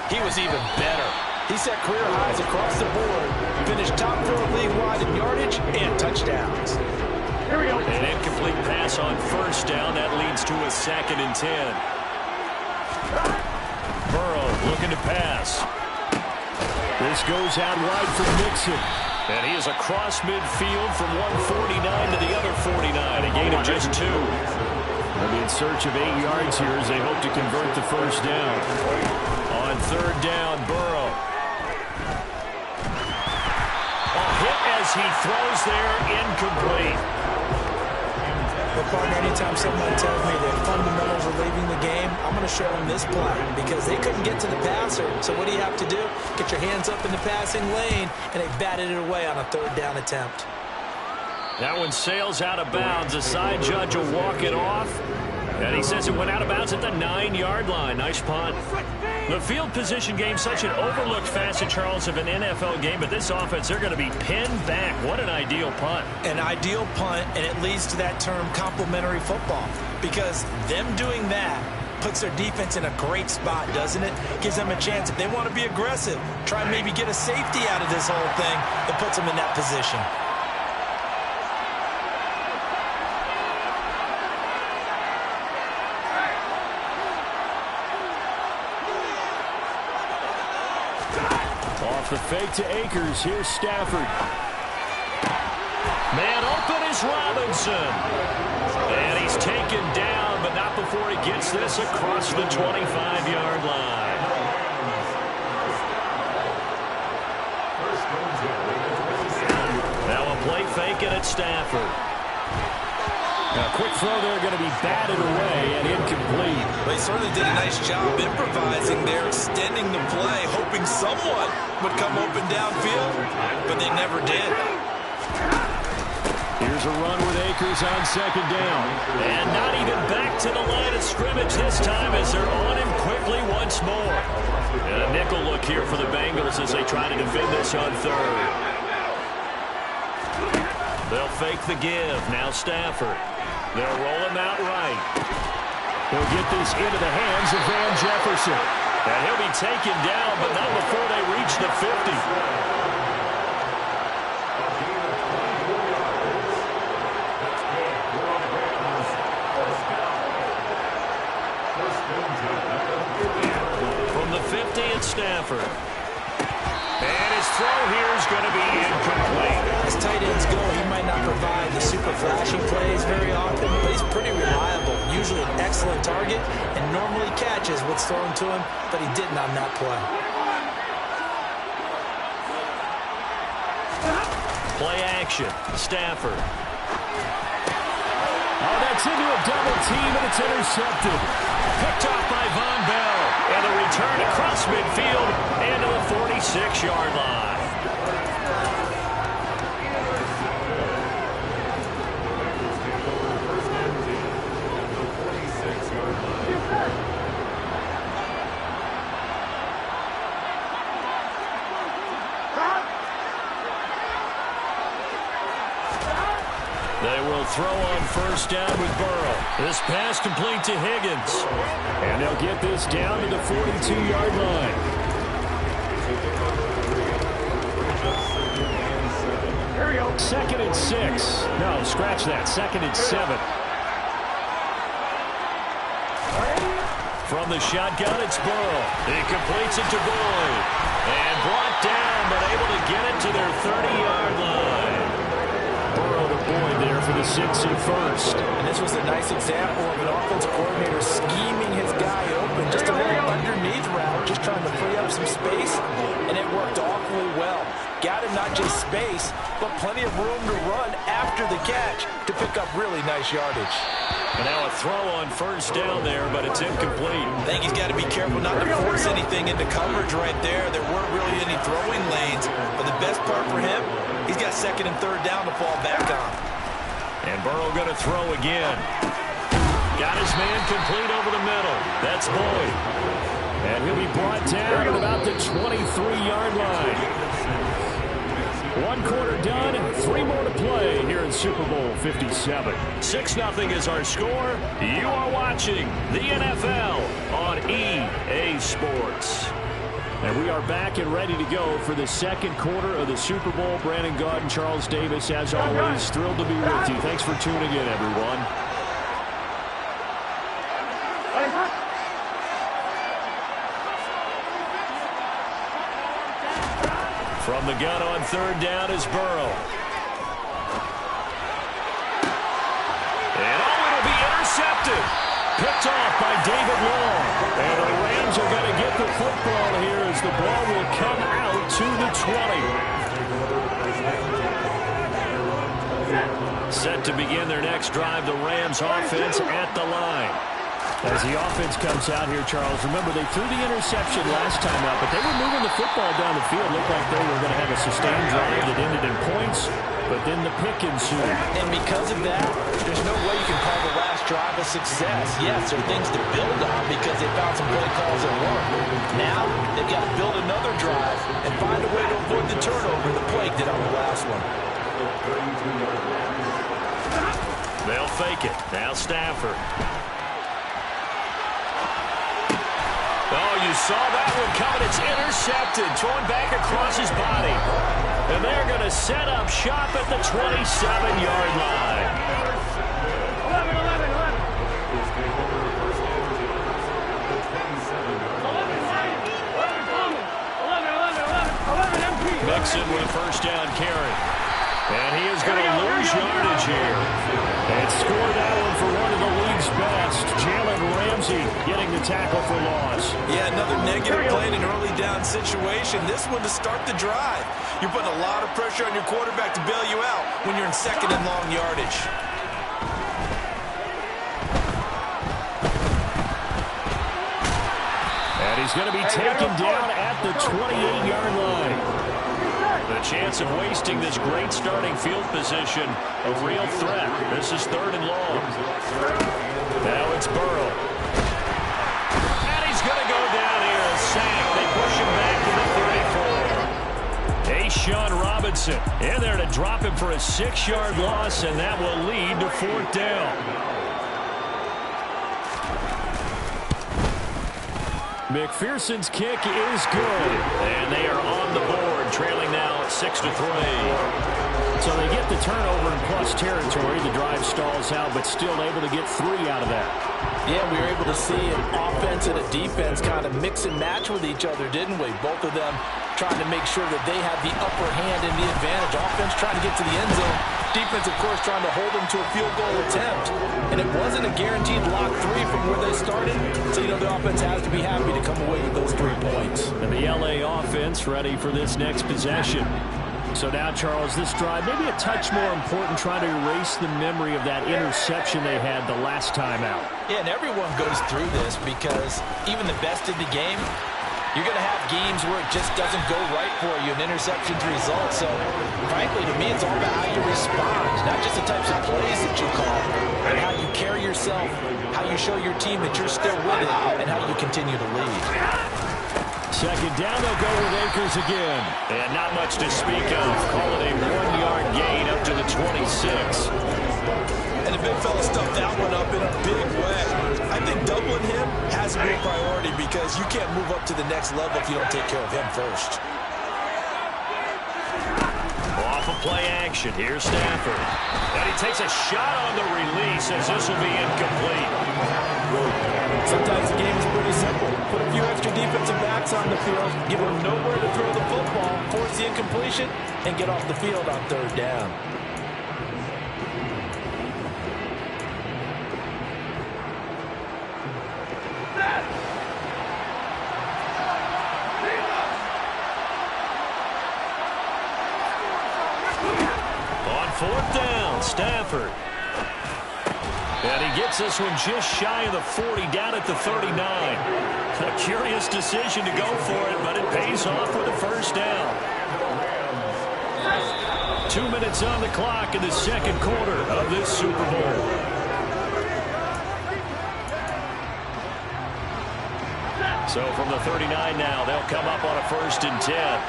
he was even better. He set career highs across the board, finished top 4 league-wide in yardage and touchdowns. Here we go. An incomplete pass on 1st down. That leads to a 2nd and 10. Burrow looking to pass. This goes out wide for Mixon. And he is across midfield from 149 to the other 49. A gain of just 2. They'll be in search of 8 yards here as they hope to convert the 1st down. On 3rd down, Burrow. A hit as he throws there, incomplete. But, partner, anytime someone tells me that fundamentals are leaving the game, I'm going to show them this play because they couldn't get to the passer. So what do you have to do? Get your hands up in the passing lane, and they batted it away on a 3rd down attempt. That one sails out of bounds. The side judge will walk it off. And he says it went out of bounds at the 9-yard line. Nice punt. The field position game, such an overlooked facet, Charles, of an NFL game. But this offense, they're going to be pinned back. What an ideal punt. An ideal punt, and it leads to that term complementary football. Because them doing that puts their defense in a great spot, doesn't it? Gives them a chance. If they want to be aggressive, try and maybe get a safety out of this whole thing, it puts them in that position. Off the fake to Akers. Here's Stafford. Man open is Robinson. And he's taken down, but not before he gets this across the 25-yard line. Now a play fake and it's Stafford. Now a quick throw there, going to be batted away and incomplete. They certainly did a nice job improvising there, extending the play, hoping someone would come open downfield, but they never did. Here's a run with Akers on 2nd down. And not even back to the line of scrimmage this time as they're on him quickly once more. And a nickel look here for the Bengals as they try to defend this on 3rd. They'll fake the give. Now Stafford. They'll roll him out right. He'll get this into the hands of Van Jefferson. And he'll be taken down, but not before they reach the 50. From the 50, it's Stafford. And his throw here is going to be incomplete. As tight ends go, he might not provide the super flashy plays very often, but he's pretty reliable. Usually an excellent target and normally catches what's thrown to him, but he didn't on that play. Play action. Stafford. Oh, that's into a double team, and it's intercepted. Picked off by Von Bell. And a return across midfield and to the 46-yard line. They will throw on 1st down with Burrow. This pass complete to Higgins. And they'll get this down to the 42-yard line. Here we go. 2nd and 6. No, scratch that. 2nd and 7. From the shotgun, it's Burrow. He completes it to Boyd. And brought down, but able to get it to their 30-yard line. Burrow to Boyd there for the 6th and 1st. And this was a nice example of an offensive coordinator scheming his guy open. Just a little underneath route, just trying to free up some space. And it worked awfully well. Got him not just space, but plenty of room to run after the catch to pick up really nice yardage. And now a throw on 1st down there, but it's incomplete. I think he's got to be careful not to force anything into coverage right there. There weren't really any throwing lanes. But the best part for him, he's got 2nd and 3rd down to fall back on. And Burrow going to throw again. Got his man complete over the middle. That's Boyd. And he'll be brought down at about the 23-yard line. 1 quarter done, 3 more to play here in Super Bowl 57. 6-0 is our score. You are watching the NFL on EA Sports. And we are back and ready to go for the 2nd quarter of the Super Bowl. Brandon Gaudin, Charles Davis, as always, thrilled to be with you. Thanks for tuning in, everyone. From the gun on 3rd down is Burrow. And it'll be intercepted. Picked off by David Long. And the Rams are going to get the football here as the ball will come out to the 20. Set to begin their next drive, the Rams offense at the line. As the offense comes out here, Charles, remember they threw the interception last time out, but they were moving the football down the field. Looked like they were going to have a sustained drive that ended in points, but then the pick ensued. And because of that, there's no way you can call the last drive a success. Yes, there are things to build on because they found some play calls that work. Now, they've got to build another drive and find a way to avoid the turnover the Plague did on the last one. They'll fake it. Now Stafford. Oh, you saw that one coming. It's intercepted. Thrown back across his body. And they're going to set up shop at the 27-yard line. 11. Mixon with a 1st down carry. And he is going to lose yardage here. And score that one for one of the league's best. Jalen Ramsey getting the tackle for loss. Yeah, another negative play in an early down situation. This one to start the drive. You're putting a lot of pressure on your quarterback to bail you out when you're in 2nd and long yardage. And he's going to be taken down at the 28-yard line. The chance of wasting this great starting field position, a real threat. This is 3rd and long. Now it's Burrow. And he's going to go down here, a sack. They push him back to the 34. A'Shawn Robinson in there to drop him for a 6-yard loss, and that will lead to 4th down. McPherson's kick is good, and they are on the board, trailing now 6-3. So they get the turnover in plus territory. The drive stalls out, but still able to get 3 out of that. Yeah, we were able to see an offense and a defense kind of mix and match with each other, didn't we? Both of them trying to make sure that they had the upper hand and the advantage. Offense trying to get to the end zone. Defense, of course, trying to hold them to a field goal attempt. And it wasn't a guaranteed lock 3 from where they started. So, the offense has to be happy to come away with those 3 points. And the LA offense ready for this next possession. So now, Charles, this drive maybe a touch more important, trying to erase the memory of that interception they had the last time out. Yeah, and everyone goes through this because even the best in the game, you're going to have games where it just doesn't go right for you, an interception's result. So, frankly, to me, it's all about how you respond, not just the types of plays that you call, but how you carry yourself, how you show your team that you're still with it, and how you continue to lead. 2nd down, they'll go with Akers again. And not much to speak of. Call it a 1-yard gain up to the 26. And the big fella stuffed that one up in a big way. I think doubling him has to be a priority because you can't move up to the next level if you don't take care of him first. Off a play action. Here's Stafford. And he takes a shot on the release as this will be incomplete. Sometimes the game is pretty simple. Put a few extra defensive backs on the field, give them nowhere to throw the football, force the incompletion, and get off the field on third down. Fourth down, Stafford. And he gets this one just shy of the 40, down at the 39. A curious decision to go for it, but it pays off with a first down. 2 minutes on the clock in the second quarter of this Super Bowl. So from the 39 now, they'll come up on a 1st and 10.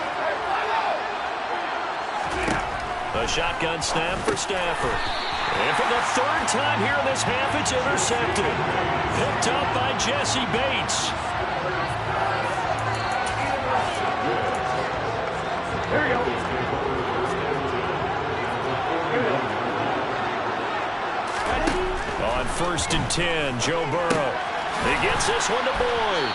A shotgun snap for Stafford. And for the 3rd time here in this half, it's intercepted. Picked up by Jesse Bates. Here we go. On 1st and 10, Joe Burrow. He gets this one to Boyd.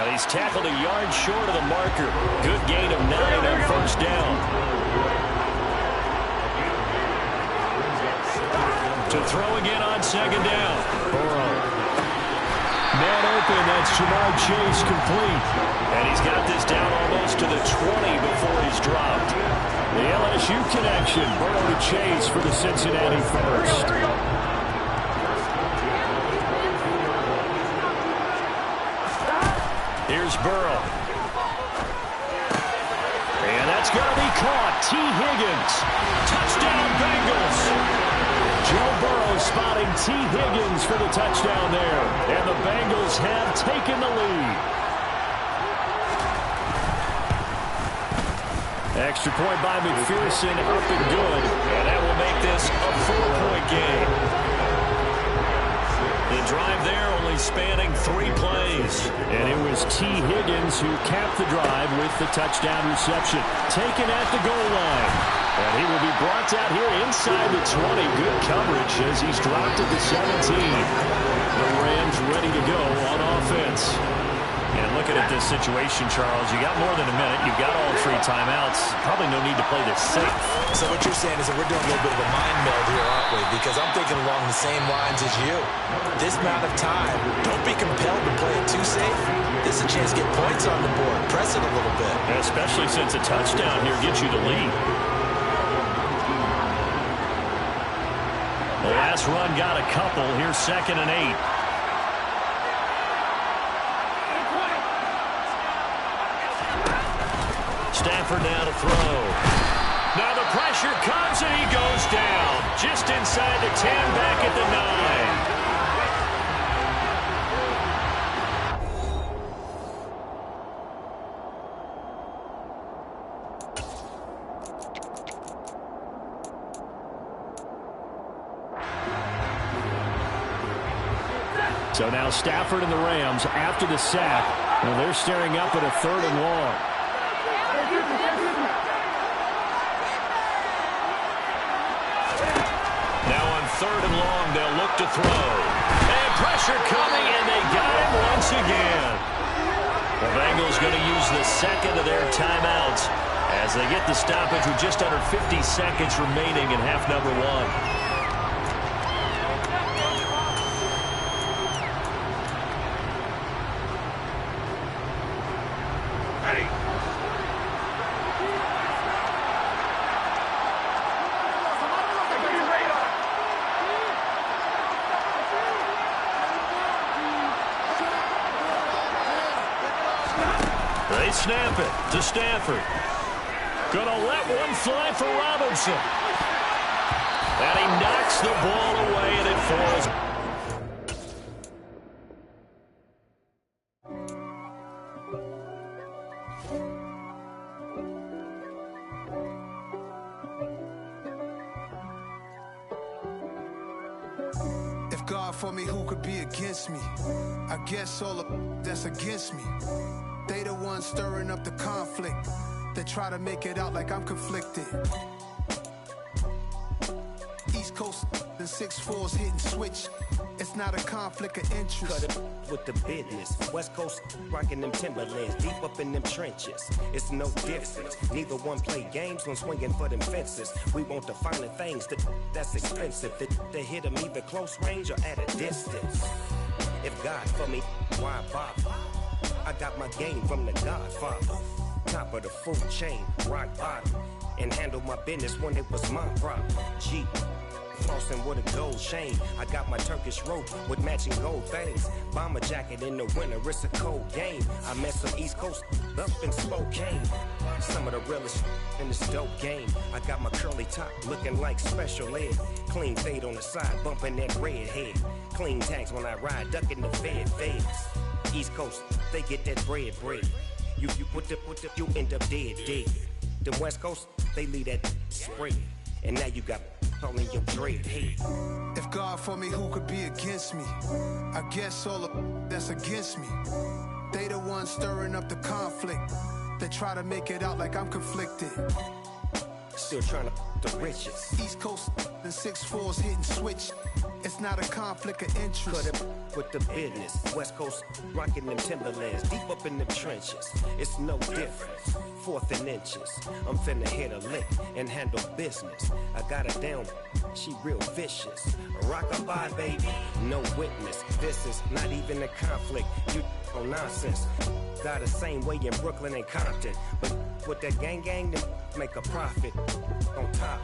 And he's tackled a yard short of the marker. Good gain of 9 on 1st down. To throw again on 2nd down. Burrow. Man open, that's Jamar Chase complete. And he's got this down almost to the 20 before he's dropped. The LSU connection, Burrow to Chase for the Cincinnati first. Here's Burrow. And that's going to be caught. T. Higgins. Touchdown, Bengals. Joe Burrow spotting T. Higgins for the touchdown there. And the Bengals have taken the lead. Extra point by McPherson, up and good. And that will make this a 4-point game. The drive there only spanning 3 plays. And it was T. Higgins who capped the drive with the touchdown reception. Taken at the goal line. And he will be brought out here inside the 20. Good coverage as he's dropped at the 17. The Rams ready to go on offense. And looking at this situation, Charles, you got more than a minute. You've got all 3 timeouts. Probably no need to play this safe. So what you're saying is that we're doing a little bit of a mind meld here, aren't we? Because I'm thinking along the same lines as you. This amount of time, don't be compelled to play it too safe. This is a chance to get points on the board. Press it a little bit. Especially since a touchdown here gets you the lead. The last run got a couple. Here's 2nd and 8. Stafford now to throw. Now the pressure comes and he goes down. Just inside the 10, back at the 9. So now Stafford and the Rams after the sack. Well, they're staring up at a 3rd and long. Now on 3rd and long, they'll look to throw. And pressure coming, and they got him once again. The Bengals going to use the 2nd of their timeouts as they get the stoppage with just under 50 seconds remaining in half number 1. They snap it to Stafford. Gonna let one fly for Robinson. And he knocks the ball away and it falls. If God for me, who could be against me? I guess all the that's against me. They the ones stirring up the conflict. They try to make it out like I'm conflicted. Coast and 6'4s hitting switch. It's not a conflict of interest. Cut it with the business. West Coast rocking them Timberlands, deep up in them trenches. It's no difference. Neither one play games when swinging for them fences. We want the finer things that's expensive. To hit them either close range or at a distance. If God for me, why bother? I got my game from the Godfather. Top of the food chain, rock bottom. And handle my business when it was my problem. G. Flossing with a gold chain. I got my Turkish rope with matching gold things. Bomber jacket in the winter, it's a cold game. I met some East Coast up in Spokane. Some of the realest in this dope game. I got my curly top looking like special ed. Clean fade on the side, bumping that red head. Clean tags when I ride, ducking the feds. East Coast, they get that bread. You you end up dead. The West Coast, they leave that spread. And now you got all in your dread head. If God for me, who could be against me? I guess all of that's against me. They the ones stirring up the conflict. They try to make it out like I'm conflicted. Still trying to the riches. East Coast and 6'4s hitting switch. It's not a conflict of interest. Cut it with the business. West Coast rocking them Timberlands, deep up in the trenches. It's no difference. 4th and inches. I'm finna hit a lick and handle business. I got her down, she real vicious. Rock-a-bye, baby, no witness. This is not even a conflict. You on nonsense. Got the same way in Brooklyn and Compton. But with that gang, then make a profit. On top,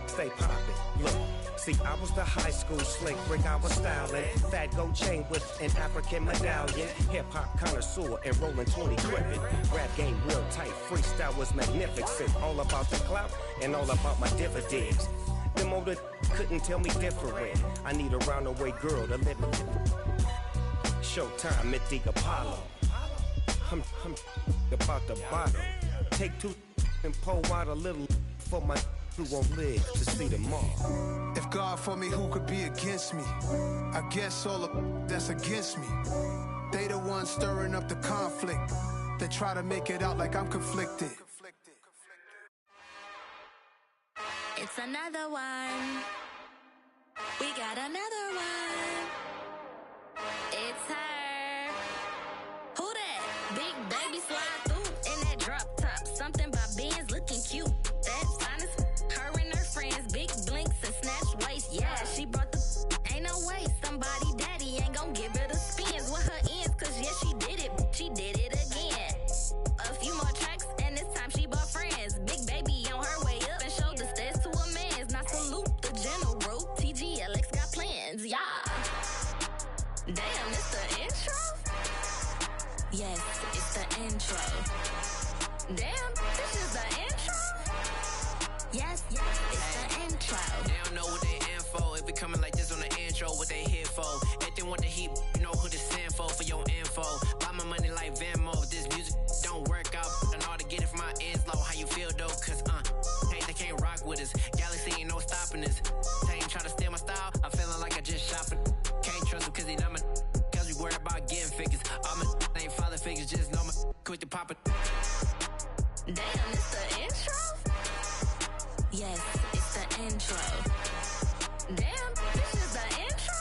stay poppin'. Look. See, I was the high school slick brick, I was styling. Fat gold chain with an African medallion. Hip-hop connoisseur and rolling 20 gripping. Rap game real tight, freestyle was magnificent. All about the clout and all about my dividends. Them older couldn't tell me different. I need a roundaway girl to live with. Showtime at the Apollo. I'm about the bottom. Take 2 and pull out a little for my who won't live to see tomorrow. If God for me, who could be against me? I guess all of that's against me. They the ones stirring up the conflict. They try to make it out like I'm conflicted. It's another one. We got another one. It's her. Who that? Big baby slide through in that drop top. Something by Benz looking cute. That's honest. Her and her friends, big blinks and snatch waist. Yeah, she brought the ain't no way. Somebody daddy ain't gon' give her the spins with her ends. Cause yeah, she did it. She did it again. A few more tracks and this time she bought friends. Big baby on her way up and showed the stairs to a man's. Now salute the general. TGLX got plans, yeah. Damn, it's the intro? Yes, it's the intro. Damn, this is the intro? Yes, it's the intro. They don't know what they in for. If we coming like this on the intro, what they here for? If they want the heat, you know who to send for your info. Buy my money like Venmo. If this music don't work out, I know how to get it from my ends low. How you feel though? Cause hey, they can't rock with us. Galaxy ain't no stopping us. They ain't try to steal my style. I'm feeling like I just shopping. Can't trust them cause they not my cause we worried about getting figures. All my ain't father figures, just know my quick to pop it. Damn, it's the intro? Yes, it's the intro. Damn, this is the intro?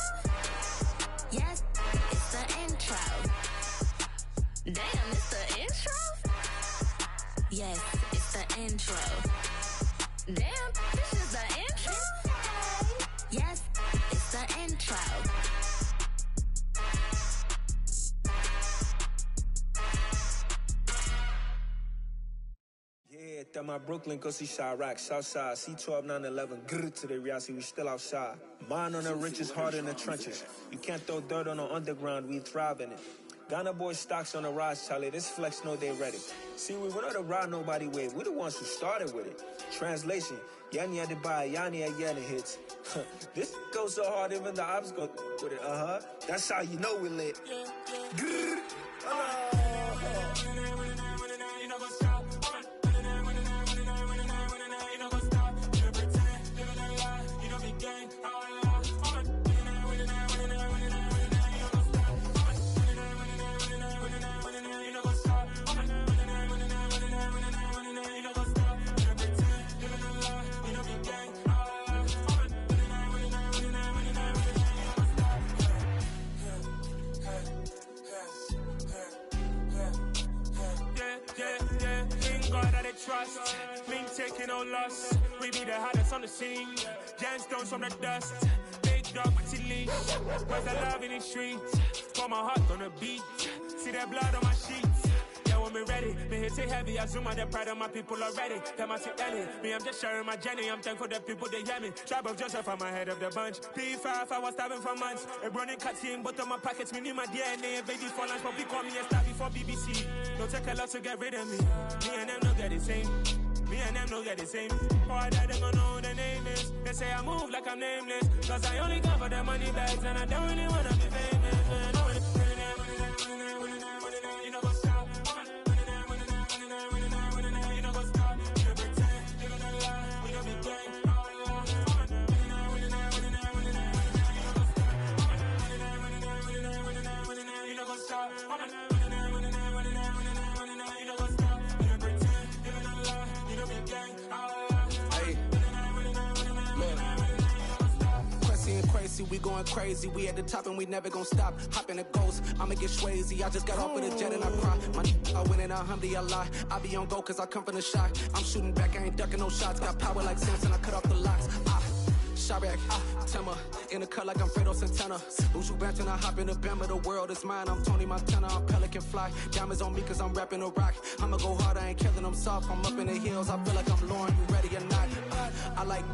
Yes, it's the intro. Damn, it's the intro? Yes, it's the intro. Damn, this is the intro? Yes, it's the intro. Yeah, that my Brooklyn, go see Chirac, Southside, C12, 911, grrr to the reality, we still outside. Mine on the riches, hard in the trenches. You can't throw dirt on the underground, we thrive in it. Ghana boys stocks on the rise, Charlie, this flex know they ready. See, we not to ride nobody with, we the ones who started with it. Translation, Yani had to buy, Yani had Yana hits. This goes so hard, even the ops go with it, That's how you know we lit. Grrr. the hottest on the scene. Gemstones from the dust. Big dog, pretty leash. Where's the love in the streets? Pour my heart on the beat. See that blood on my sheets. Yeah, when me ready, me hit it heavy. I zoom on the pride of my people already. Them I see Ellie. Me, I'm just sharing my journey. I'm thankful the people they hear me. Tribe of Joseph, I'm ahead of the bunch. P5, I was starving for months. A running cut in, but on my pockets, me need my DNA. Baby for lunch, but we call me a star before BBC. Don't take a lot to get rid of me. Me and them don't get the same. Me and them don't get the same. All that them don't know who the name is. They say I move like I'm nameless. Cause I only come for the money bags and I don't really wanna be famous. Man. You know what's up? You know what's up? You don't pretend, you don't lie, we don't be gang. You know what's up? We going crazy, we at the top and we never gon' stop. Hop in a ghost, I'ma get Swayze. I just got off with a jet and I cry. I win in a Humvee, I lie. I be on go cause I come from the shot. I'm shooting back, I ain't ducking no shots. Got power like Samson, I cut off the locks. Shabak, Timmer, in the cut like I'm Fredo Santana. Uju Banton, I hop in the Bama, the world is mine. I'm Tony Montana, I'm Pelican Fly. Diamonds on me cause I'm rapping a rock. I'ma go hard, I ain't killing them soft. I'm up in the hills, I feel like I'm Lauren, you ready or not? I like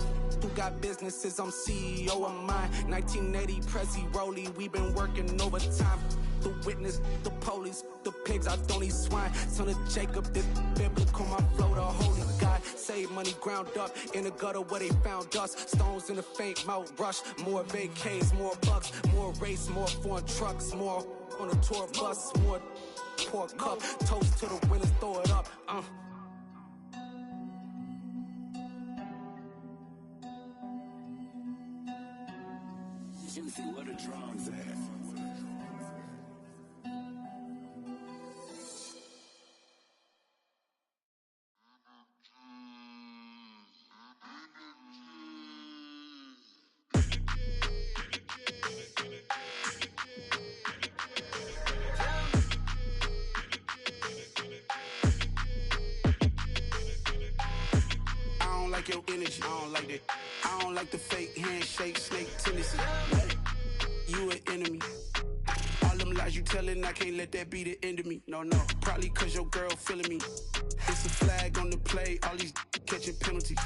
who got businesses, I'm CEO of mine. 1980 Prezi Rolly, we been working overtime. The witness, the police, the pigs, I don't eat swine. Son of Jacob, this biblical, my flow, the holy God. Save money ground up in the gutter where they found us. Stones in the faint mouth rush. More vacays, more bucks, more race, more foreign trucks, more on a tour bus, more pour cup. Toast to the winners, throw it up. Juicy, where the drums at? Your energy, I don't like that. I don't like the fake handshake, snake tendency. You an enemy. All them lies you telling, I can't let that be the end of me. No, probably cause your girl feeling me. It's a flag on the play, all these catching penalties.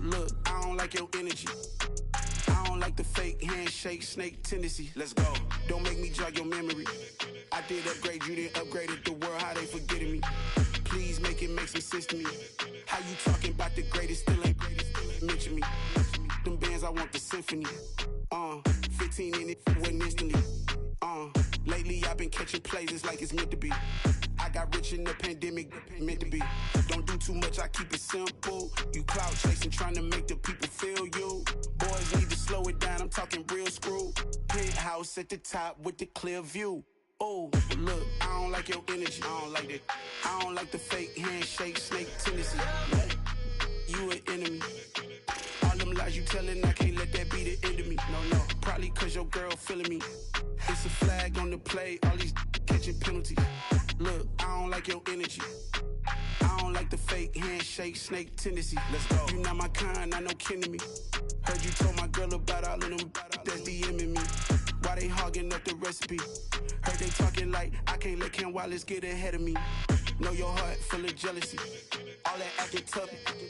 Look, I don't like your energy. I don't like the fake handshake, snake tendency. Let's go. Don't make me jog your memory. I did upgrade, you didn't upgrade it. The world, how they forgetting me. Please make it make some sense to me. How you talking about the greatest, still ain't greatest, mention me. Them bands, I want the symphony. 15 in it, wasn't instantly. Lately I've been catching plays, it's like it's meant to be. I got rich in the pandemic, meant to be. Don't do too much, I keep it simple. You clout chasing, trying to make the people feel you. Boys need to slow it down, I'm talking real screw. Penthouse at the top with the clear view. Oh, look, I don't like your energy, I don't like that. I don't like the fake handshake, snake tendency. You an enemy. All them lies you telling, I can't let that be the end of me. No, probably cause your girl feeling me. It's a flag on the play, all these catching penalties. Look, I don't like your energy. I don't like the fake handshake, snake tendency. Let's go. You not my kind, not no kin to me. Heard you told my girl about all of them that's DMing me. Why they hogging up the recipe? Heard they talking like I can't let Ken Wallace get ahead of me. Know your heart full of jealousy. All that acting tough,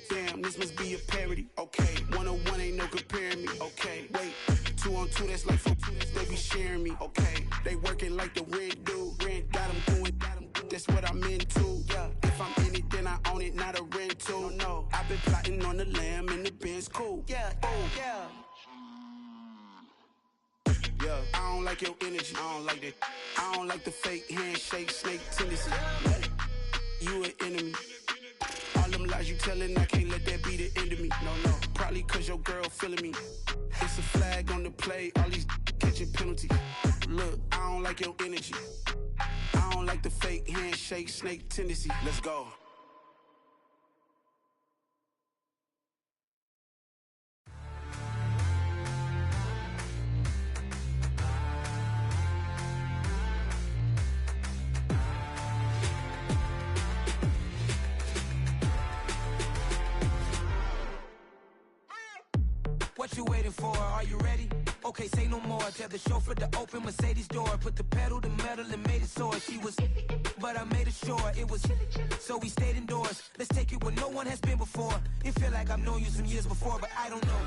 damn, this must be a parody. Okay, 101 ain't no comparing me. Okay, wait, 2 on 2, that's like 4, they be sharing me. Okay, they working like the rent dude. Rent got them doing, that's what I'm into. Yeah, if I'm in it, then I own it, not a rental. No, I've been plotting on the lamb and the Benz cool. Yeah, yeah. Yeah, I don't like your energy, I don't like that. I don't like the fake handshake, snake tendency. You an enemy. All them lies you telling, I can't let that be the end of me. No, probably cause your girl feeling me. It's a flag on the play, all these catching penalties. Look, I don't like your energy. I don't like the fake handshake, snake tendency. Let's go. are you ready? Okay, say no more. Tell the chauffeur to open Mercedes door. Put the pedal to metal and made it soar. She was, but I made it sure it was. So we stayed indoors. Let's take it where no one has been before. It feel like I've known you some years before, but I don't know.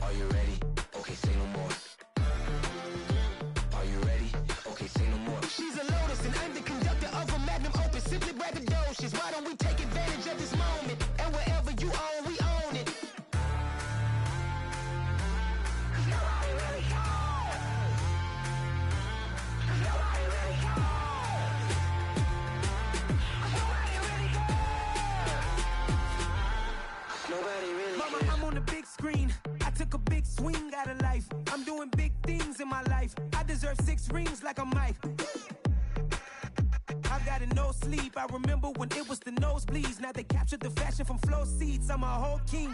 Are you ready? Okay, say no more. Are you ready? Okay, say no more. She's a Lotus and I'm the conductor of a Magnum Opus. Simply braggadocious. Why don't we take advantage of this moment? And wherever you own, we own it. Mama, I'm on the big screen. I took a big swing out of life. I'm doing big things in my life. I deserve 6 rings like a Mike. I've got no sleep. I remember when it was the nosebleeds. Now they captured the fashion from flow seats. I'm a whole king.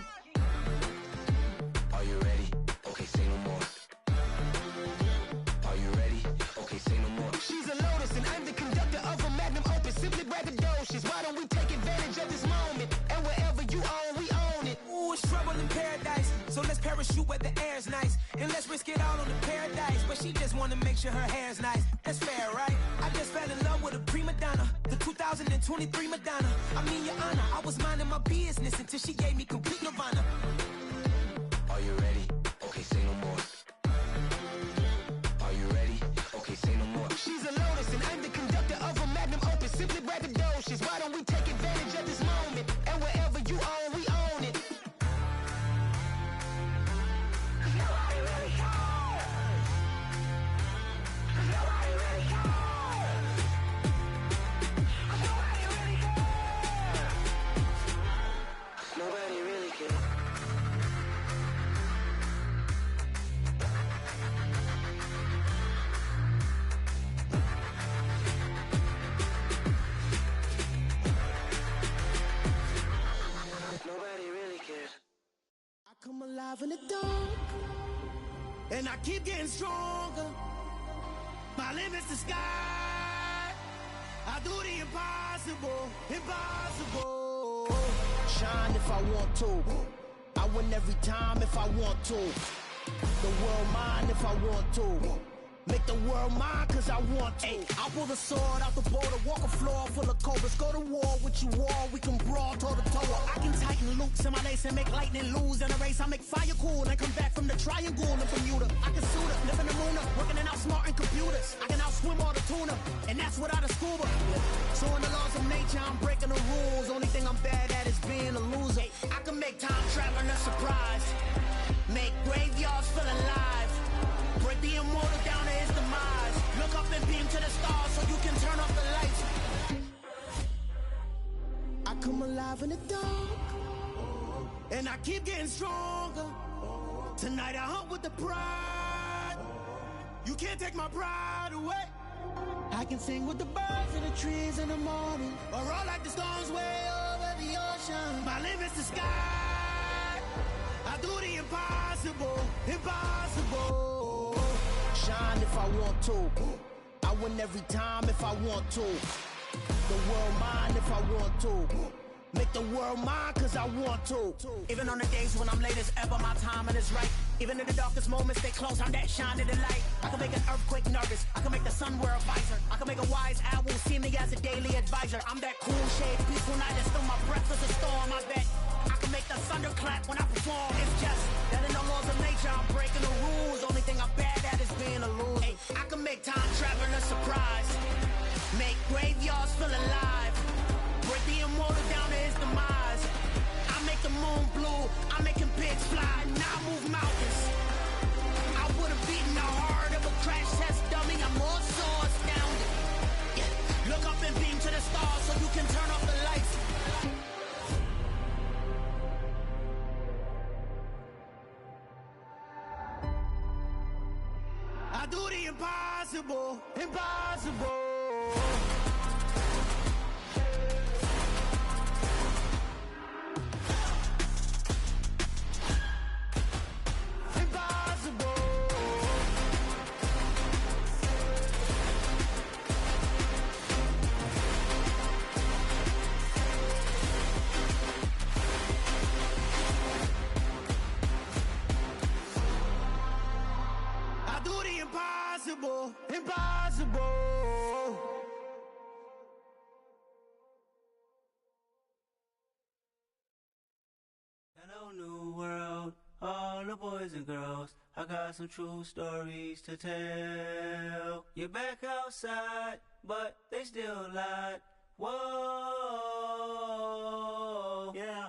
Are you ready? Okay, say no more. Are you ready? Okay, say no more. She's a Lotus and I'm the conductor of a Magnum Opus. Simply braggadocious. Why don't we take advantage of this moment? And wherever you own, we own it. Ooh, it's trouble in paradise. So let's parachute where the air's nice. And let's risk it all on the paradise. But she just wanna make sure her hair's nice. That's fair, right? I just fell in love with a prima donna. The 2023 Madonna. I mean, your honor, I was minding my business until she gave me complete nirvana. Are you ready? Okay, say no more. Are you ready? Okay, say no more. She's a Lotus and I'm the conductor of a Magnum Opus. Simply braggadocious. Why don't we take advantage of this moment? And wherever you own, we own it. Nobody really cares. Nobody really cares. I come alive in the dark, and I keep getting stronger. My limit's the sky. I do the impossible, impossible. Shine if I want to. I win every time if I want to. The world mine if I want to. Make the world mine cause I want to. I pull the sword out the border, walk a floor full of cobras. Go to war with you all, we can brawl toe to toe. I can tighten loops in my lace and make lightning lose in a race. I make fire cool and come back from the triangle in Bermuda. I can suit up, live in the moon up, working and outsmarting computers. I can outswim all the tuna, and that's without a scuba. So in the laws of nature, I'm breaking the rules. Only thing I'm bad at is being a loser. I can make time traveling a surprise. Make graveyards feel alive. Break the immortal down to his demise. Look up and beam to the stars so you can turn off the lights. I come alive in the dark, and I keep getting stronger. Tonight I hunt with the pride. You can't take my pride away. I can sing with the birds and the trees in the morning, or roll like the storms way over the ocean. My limit's the sky. I do the impossible, impossible. Shine if I want to. I win every time if I want to. The world mine if I want to. Make the world mine cause I want to. Even on the days when I'm late as ever, my timing is right. Even in the darkest moments, they close, I'm that shining the light. I can make an earthquake nervous. I can make the sun wear a visor. I can make a wise owl see me as a daily advisor. I'm that cool shade, peaceful night, and still my breath is a storm. I bet I can make the thunder clap when I perform. It's just that in the laws of nature, I'm breaking the rules. Only thing I'm bad at is being a loser. Hey, I can make time traveling a surprise. Make graveyards feel alive. Break the immortal down to his demise. I make the moon blue. I make him pigs fly. Now I move mountains. I would have beaten the heart of a crash test dummy. I'm more so astounded. Yeah. Look up and beam to the stars so you can turn off the lights. I do the impossible, impossible. do the impossible, impossible. Hello, new world, all the boys and girls. I got some true stories to tell. You're back outside, but they still lied. Whoa, yeah.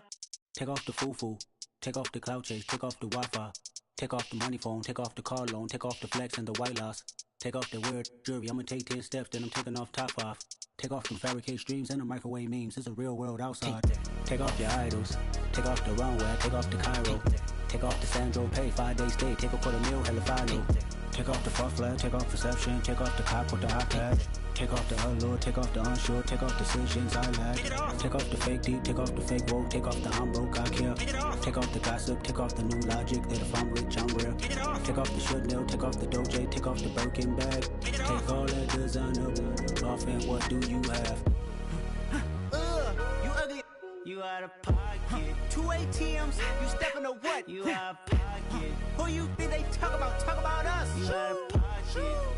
Take off the foo-foo, take off the cloud chase, take off the Wi-Fi, take off the money phone, take off the car loan, take off the flex and the white loss, take off the weird jewelry. I'ma take 10 steps, then I'm taking off top 5. Take off them fabricate streams and the microwave memes. It's a real world outside. Take off your idols, take off the runway, take off the Cairo, take off the Sandro Pay, 5-day stay, take a $250,000, hella final. Take off the false flag, take off perception, take off the cop with the iPad. Take off the allure, take off the unsure, take off decisions I lack. Take off the fake deep, take off the fake woke, take off the I'm broke, I care. Take off the gossip, take off the new logic that if I'm rich, I'm real. Take off the Chanel, take off the Doja, take off the Birkin bag. Take all that designer off and what do you have? You ugly. You out of pocket. 2 ATMs, you stepping to what? You out of pocket. Who you think they talk about? Talk about us. You out of pocket.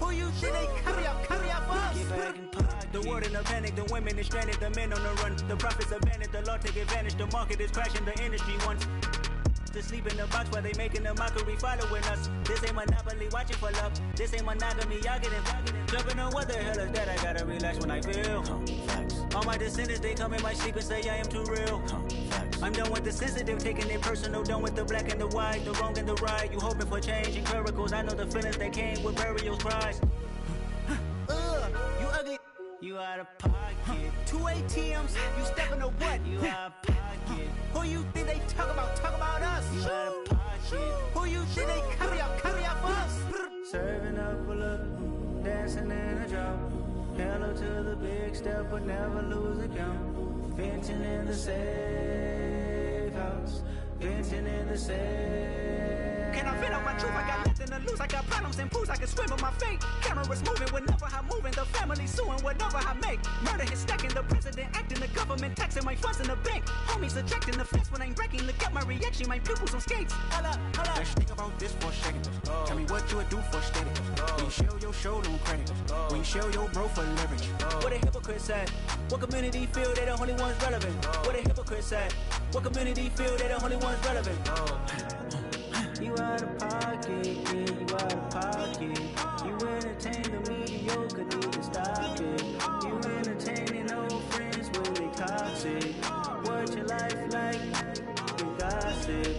Who you think they carry out for us? Get back in pocket. The world in a panic, the women is stranded, the men on the run. The profits abandoned, the law take advantage. The market is crashing, the industry wants to sleep in the box while they making a mockery following us. This ain't Monopoly, watching for love. This ain't monogamy, y'all getting jumping on what the hell is that? I gotta relax when I feel. All my descendants, they come in my sleep and say I am too real. I'm done with the sensitive, taking it personal. Done with the black and the white, the wrong and the right. You hoping for change and miracles. I know the feelings that came with burials, cries. You ugly. You out of pocket. 2 ATMs, you stepping to what? You out of pocket. Who you think they talk about? Talk about us. You out of pocket. Who you think they carry out for us? Serving up a look, dancing in a drop. Hello to the big step, but never lose a count. Venting in the safe house. Venting in the safe. Can I vent out my truth? I got nothing to lose. I got problems and pools. I can swim with my fate. Cameras moving whenever I'm moving. The family suing whatever I make. Murder is stacking. The president acting. The government taxing my funds in the bank. Homies ejecting the fence when I'm breaking. Look at my reaction. My pupils on skates. Hold up. Let's think about this for a second. Tell me what you would do for steady. When you show your show, no credit. When you show your bro for leverage. What a hypocrite said. What community feel they the only ones relevant? What a hypocrite said. What community feel they the only ones relevant? You out of pocket, yeah, you out of pocket. You entertain the mediocre, need to stop it. You entertaining old friends when they toxic. What your life like? You gossip.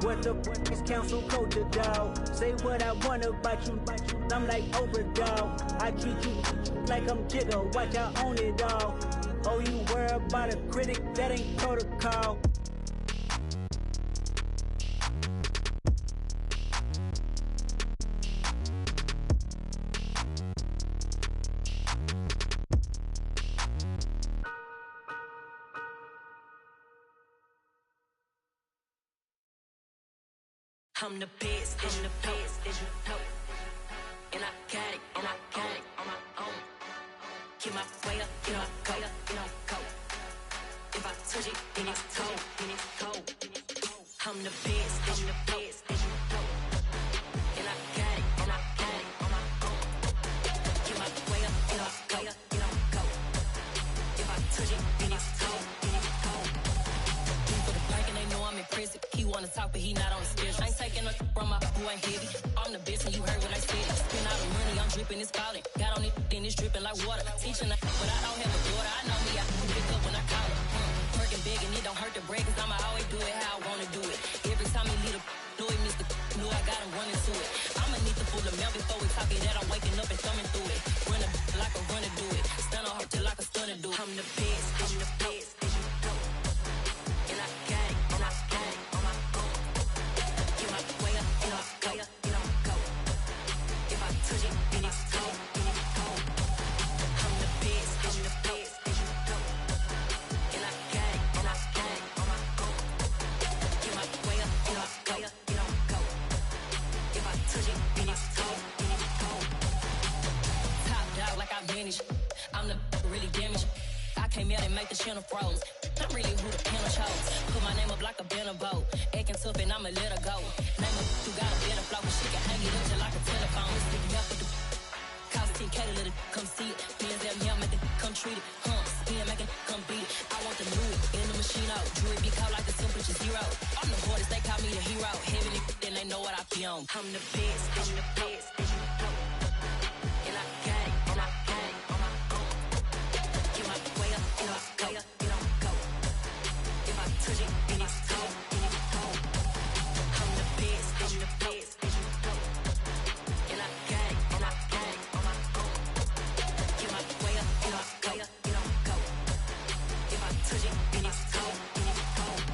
What the fuck is council culture, dog? Say what I want about you. I'm like overdog. I treat you like I'm Jigga. Watch I own it all. Oh, you worry about a critic? That ain't protocol. I'm the best, I'm the best, and I got it, and I got it on my own. Get my way up, get my go, go. If I touch it, then it's cold, I'm the best, I'm the best, and I got it, and I got it on my own. Get my way up, get my go, go. If I touch it, then it's cold, For the bank and they know I'm in prison. He wanna talk, but he not on the schedule. I ain't taking a from my who ain't heavy. I'm the best and you heard what I said. Spend all the money, I'm dripping, it's falling. Got on it, then it's dripping like water. Teaching her, but I don't have a daughter. I know me, I can pick up when I call her. Working big and it don't hurt the break, cause I'ma always do it how I wanna do it. Every time he lead a know he missed the knew I got him running to it. I'ma need to pull the mail before we talk it that I'm waking up and thumbing through it. Run a like a runner do it. Stun on her till like a stunner do it. I'm the best, I'm the best. And I got it, and I got it on my own. Get my way up, and I go, go. If I touch it, then it's cold, I'm the best, I'm the best. And I got it, and I got it on my own. Get my way up, and I go, go. If I touch it, then it's cold, Top dog like I manage. I'm the really damaged. I came out and make the channel froze. I'm really who the panel chose. Put my name up like a banner boat. Acting tough and I'ma let her go. Name her, you got a better flow, but she can hang it up just like a telephone. It's I'm the best, I'm the best. And I got it, and I got it. Get my way up, and I go, and I go. If I touch it, then it's cold, then it's cold. I'm the best, I'm the best. And I got it, and I got it. Get my way up, and I go, and I go. If I touch it, then it's cold, then it's cold.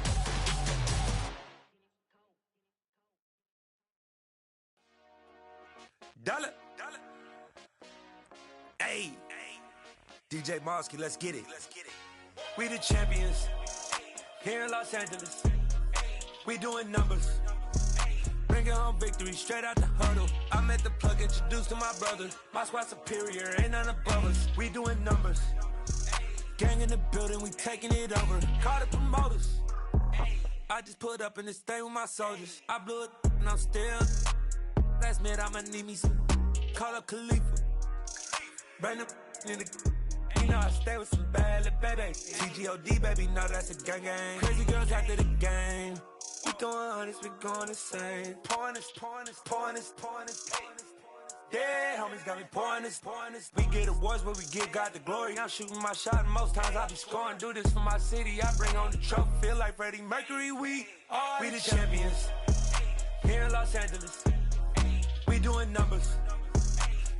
Dollar. Hey. DJ Mosky, let's get it. We the champions. Here in Los Angeles. We doing numbers. Bringing home victory straight out the huddle. I met the plug, introduced to my brother. My squad superior, ain't none above us. We doing numbers. Gang in the building, we taking it over. Call the promoters. I just put up in this thing with my soldiers. I blew it and I'm still. Last minute I'ma need me some. Call up Khalifa. Bring them in the. You know I stay with some bad little baby. TGOD baby, know that's a gang gang. Crazy girls after the game. We going honest, we going insane. Pouring this. Yeah, homies got me pouring this. We get awards, but we give God the glory. I'm shooting my shot, and most times I be scoring. Do this for my city, I bring on the trophy. Feel like Freddie Mercury, we the champions. Here in Los Angeles, we doing numbers.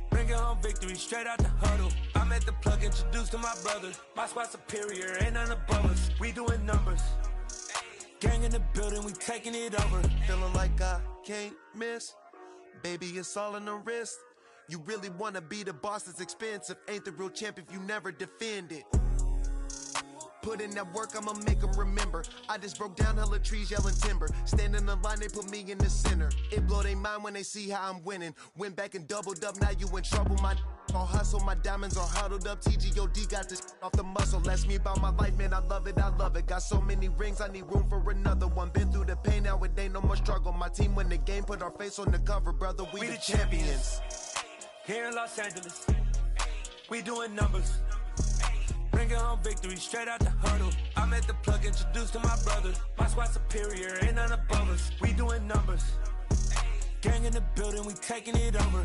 Bringing home victory straight out the huddle. I met the plug, introduced to my brother. My squad superior, ain't none above us. We doing numbers. Gang in the building, we taking it over. Feeling like I can't miss. Baby, it's all in the wrist. You really wanna be the boss, it's expensive. Ain't the real champ if you never defend it. Put in that work, I'ma make them remember. I just broke down hella trees, yelling timber. Standing in the line, they put me in the center. It blow their mind when they see how I'm winning. Went back and doubled up, now you in trouble. My all hustle, my diamonds are huddled up. TGOD got this off the muscle. That's me about my life, man, I love it. Got so many rings, I need room for another one. Been through the pain, now it ain't no more struggle. My team win the game, put our face on the cover, brother. We the champions. Here in Los Angeles, we doing numbers. Bringing home victory straight out the huddle. I met the plug, introduced to my brother. My squad superior, ain't none above us. We doing numbers. Gang in the building, we taking it over.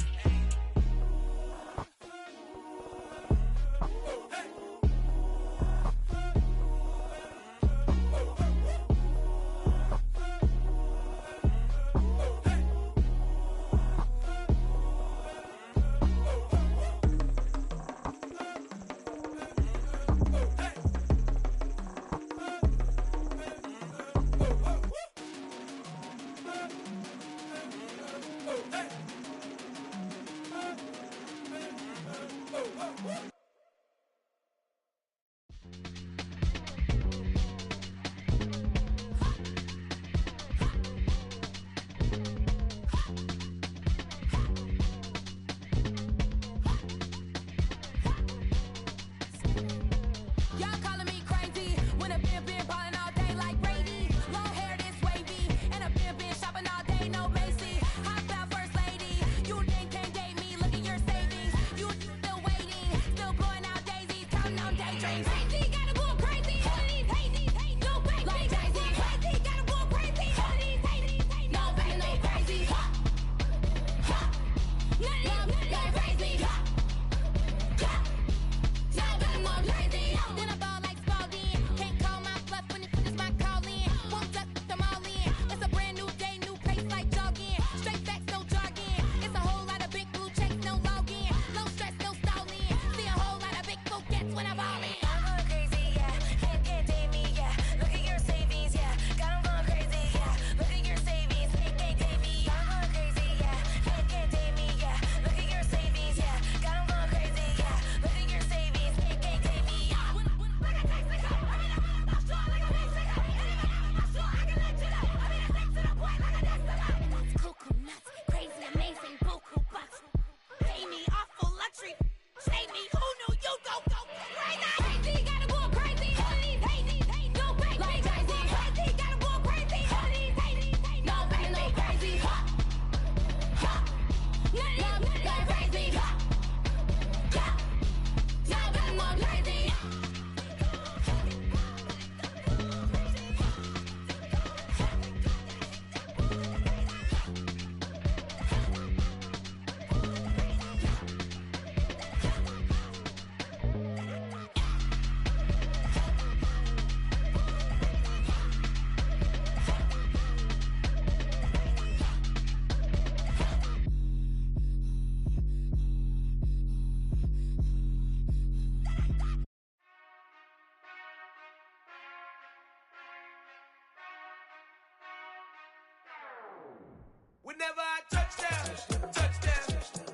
touchdown, touchdown,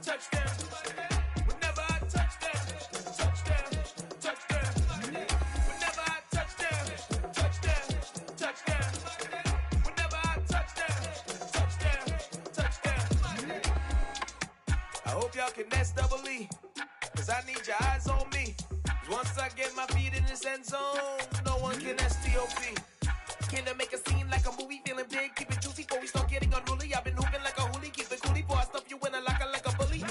touchdown. Whenever I touchdown, touchdown, touchdown. Whenever I touchdown, touchdown, touchdown. Whenever I touchdown, touchdown, touchdown. I hope y'all can nest double E, cause I need your eyes on me. Once I get my feet in this end zone, no one can STOP. Can I make a scene like a movie, feeling big, keep it juicy before we start getting unruly. I've been hooping like a hoolie, keep it coolie before I stuff you in a locker like a bully.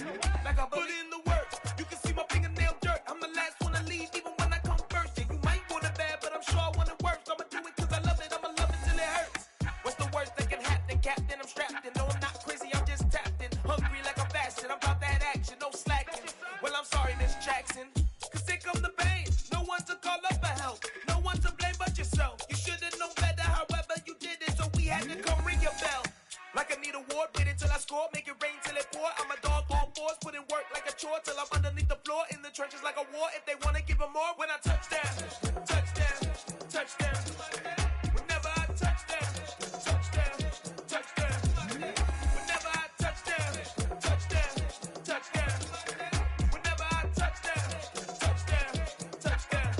Like a bully. Put in the work, you can see my fingernail dirt. I'm the last one to leave, even when I come first. Yeah, you might want it bad, but I'm sure I want it worse. I'ma do it cause I love it, I'ma love it till it hurts. What's the worst that can happen, Captain? I'm strapped in, no I'm not crazy, I'm just tapped in. Hungry like a fashion, I'm about that action, no slacking. Well, I'm sorry, Miss Jackson, cause here come the pain. No one to call up for help, no one to blame but yourself. You should've known better, however you did it, so we had to come ring your bell. Like I need a award, wait until I score, make it rain till it pour. I'm a dog, all fours, put in work like a chore till I'm underneath the floor, in the trenches like a war. If they wanna give them more, when I touchdown, touchdown, touchdown. Whenever I touchdown, touchdown, touchdown. Whenever I touchdown, touchdown, touchdown. Whenever I touchdown, touchdown, touchdown.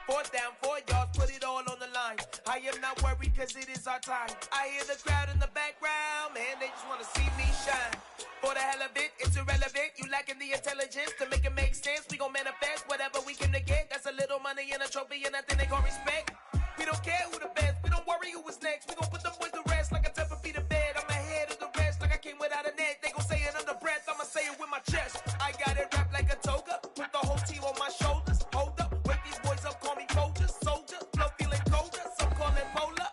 4th down, 4 yards, put it all on the line. I am not worried cause it is our time. I hear the crowd in the background, man, they just wanna see me shine. For the hell of it, it's irrelevant. You lacking the intelligence to make it make sense. We gon' manifest whatever we came to get. That's a little money and a trophy and nothing they gon' respect. We don't care who the best, we don't worry who was next. We gon' put them boys to rest like a temper feet in bed. I'm ahead of the rest like I came without a net. They gon' say it under breath, I'ma say it with my chest. I got it wrapped like a toga, put the whole team on my shoulders. Hold up, wake these boys up, call me Folgers. Soldier, flow feeling colder, some call it polar.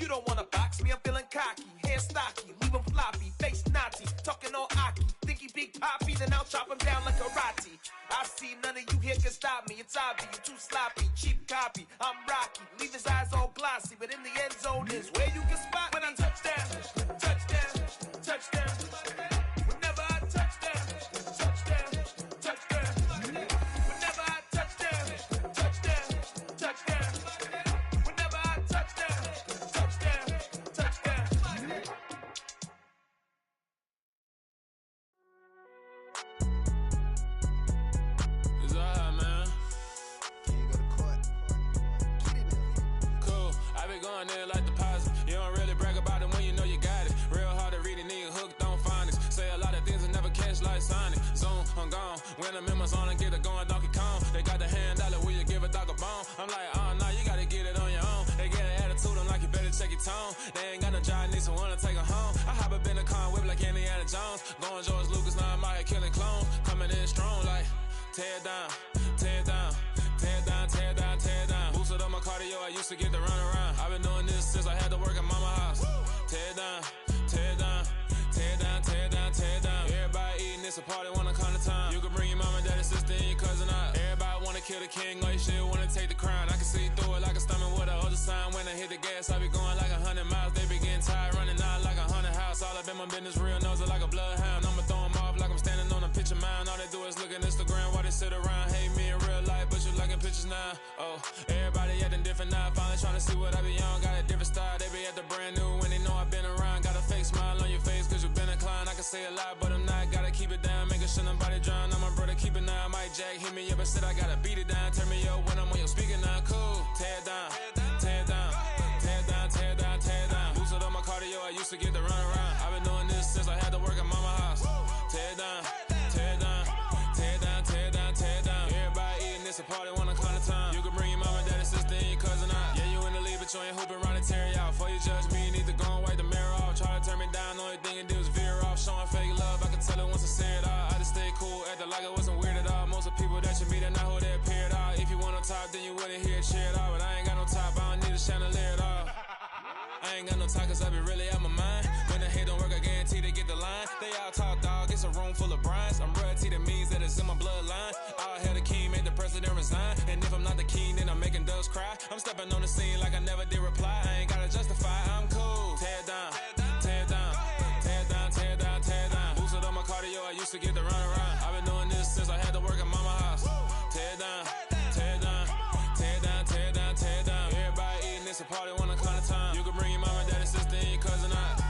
You don't wanna box me, I'm feeling cocky. Hair stocky, leave him floppy, face naughty. Talking all aki, think he big poppy, then I'll chop him down like karate. I see none of you here can stop me. It's obvious, you too sloppy, cheap copy. I'm Rocky, leave his eyes all glossy, but in the end zone is where you can spot when I touchdown, touchdown, touchdown. Whenever I touchdown, touchdown, touchdown. Whenever I touchdown, touchdown, touchdown. Whenever I touchdown, touchdown, touchdown. It's alright, man. Cool, I been going there like deposit. You don't really brag about it when you know you got it. Real hard to read it, nigga hooked on phonics. Say a lot of things and never catch like Sonic. Zone, I'm gone. When I'm in my zone, I get it going Donkey Kong. They got the $100, will you give a dog a bone? I'm like, oh, nah, you gotta get it on your own. They get an attitude, I'm like, you better check your tone. They ain't got no job, need someone to take her home. I hop up in the car, whip like Indiana Jones. Going George Lucas, now I'm out here killing clones. Coming in strong like, tear down, tear down, tear down, tear down, tear down. Boosted up my cardio, I used to get to run around. I've been doing this since I had to work at mama house. Tear down, tear down, tear down, tear down, tear down. Everybody eating, it's a party, wanna come to time. You can bring your mama, daddy, sister, and your cousin out. Everybody wanna kill the king, or you shit wanna take the crown. I can see through it like a stomach with a other sign. When I hit the gas, I be going like 100 miles. They be getting tired, running out like 100 house. All up in my business, real nose like a bloodhound. I'ma throw 'em off like I'm standing on a picture mound. All they do is look at Instagram while they sit around. Hate me in real life, but you liking pictures now. Oh, everybody acting different now. Finally trying to see what I be on. Got a different style, they be at the brand new when they know I've been around. Got a fake smile on your face cause you been inclined. I can say a lot, but I'm not. Gotta keep it down, making sure nobody drown. I'm my brother, keep it now. Mike Jack hit me up and said I gotta beat it down. Turn me up when I'm on your speaker now. Cool, tear down, tear down, tear down, tear down, tear down. Boosted up my cardio, I used to get to run around. I've been doing this since I had to work at mama house. Tear down, tear down, tear down, tear down, tear down. Everybody eating, it's a party, wanna come to time. You can bring your mama, daddy, sister, and your cousin out. Yeah, you in the lead, but you ain't hooping around and tear you out. Before you judge me, you need to go and wipe the mirror off. Try to turn me down, only thing you do is veer off. Showing fake love, I can tell it once I say it all. I just stay cool, acting like it wasn't weird at all. Most of the people that you meet are not who they appear at all. If you want on top, then you wouldn't hear it cheer at all. But I ain't got no top, I don't need a chandelier at all. I ain't got no time cause I be really out my mind. When the hate don't work, I guarantee they get the line. They all talk dog, it's a room full of brines. I'm royalty, that means that it's in my bloodline. All hail the king, make the president resign. And if I'm not the king, then I'm making doves cry. I'm stepping on the scene like I never did reply. I ain't gotta justify, I'm cool. Tear down, tear down, tear down, tear down, tear down. Boosted up my cardio, I used to get to run around. I've been doing this since I had to work at mama house. Tear down, tear down, tear down, tear down, tear down. Everybody eating, it's a party, wanna come to time. You can bring your mama, daddy, sister, and your cousin out.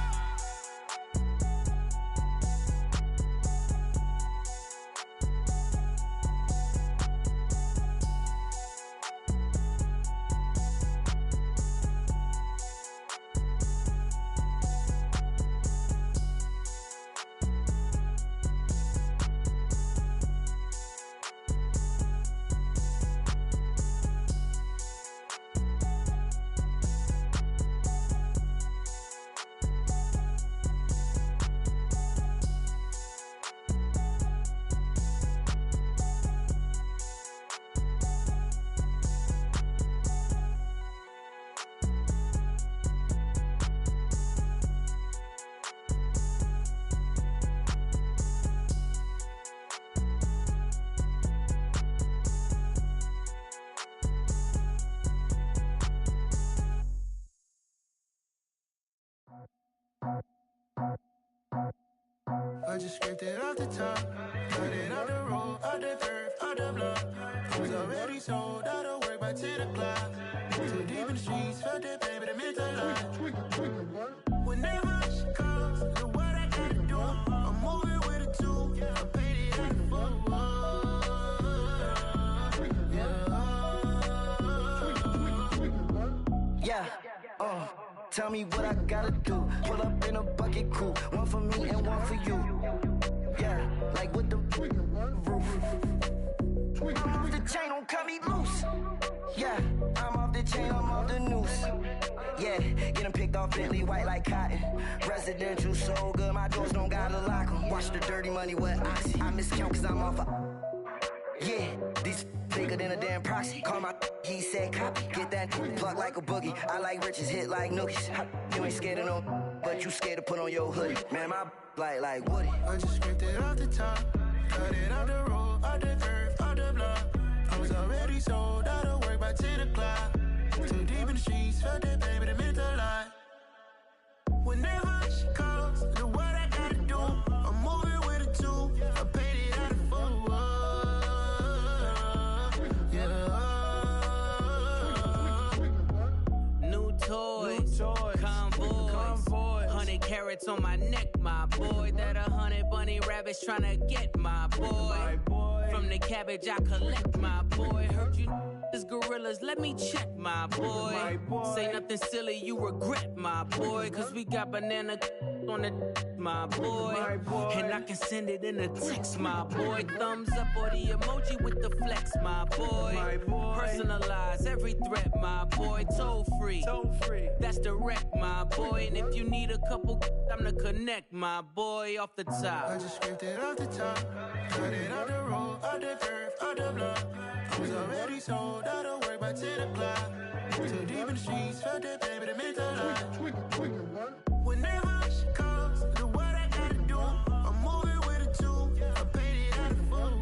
I just scraped it off the top, got it off the road, off the turf, off the block. I was already sold out of work by 10 o'clock. Too deep in the streets, felt that pain, but it meant a lot. Whenever she calls, know what I gotta do. I'm moving with a two, I paid it out the full. Yeah, tell me what I gotta do. Pull up in a bucket crew, one for me and one for you. Yeah, like with the roof. I'm off the chain, don't cut me loose. Yeah, I'm off the chain, I'm off the noose. Yeah, getting picked off Bentley white like cotton. Residential so good, my doors don't gotta lock 'em. Watch the dirty money with oxy. I miscount cause I'm off yeah, these bigger than a damn proxy. Call my he said copy. Get that plug like a boogie. I like riches, hit like nookies. You ain't scared of no, but you scared to put on your hoodie. Man, my like Woody. I just scraped it off the top, cut it off the road, off the turf, off the block. I was already sold out of work by 10 o'clock. Too deep in the streets, felt that pain, but it meant a lot. Whenever she calls, know what I gotta do. I'm moving with a two, I paid it out of full. New toys, convoy, 100 carats on my neck, my boy. That 100 bunny rabbits tryna get my boy. From the cabbage I collect, my boy. Heard you is gorillas, let me check, my boy. Say nothing silly, you regret, my boy. Cause we got banana on the my boy. And I can send it in a text, my boy. Thumbs up or the emoji with the flex, my boy. Personalize every threat, my boy. Toll free, that's direct, my boy. And if you need a couple, I'm the connect, my boy. Off the top, I just scraped it off the top, cut it off the road, off the turf, off the block. I was already sold out of work by 10 o'clock. Too deep in the streets, felt that pain, but it meant a lot. Whenever she calls, know what I gotta do. I'm moving with a two, I paid it out of full.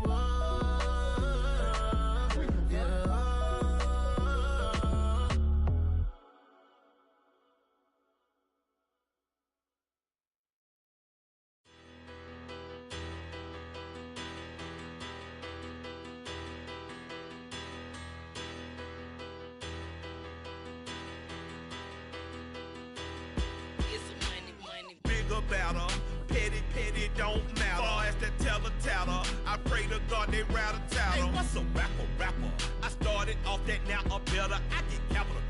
Better. Petty don't matter. Far as that tell-a-tatter, I pray to God they rat-a-tatter. Hey, what's a rapper? I started off that, now I'm better. I get capital.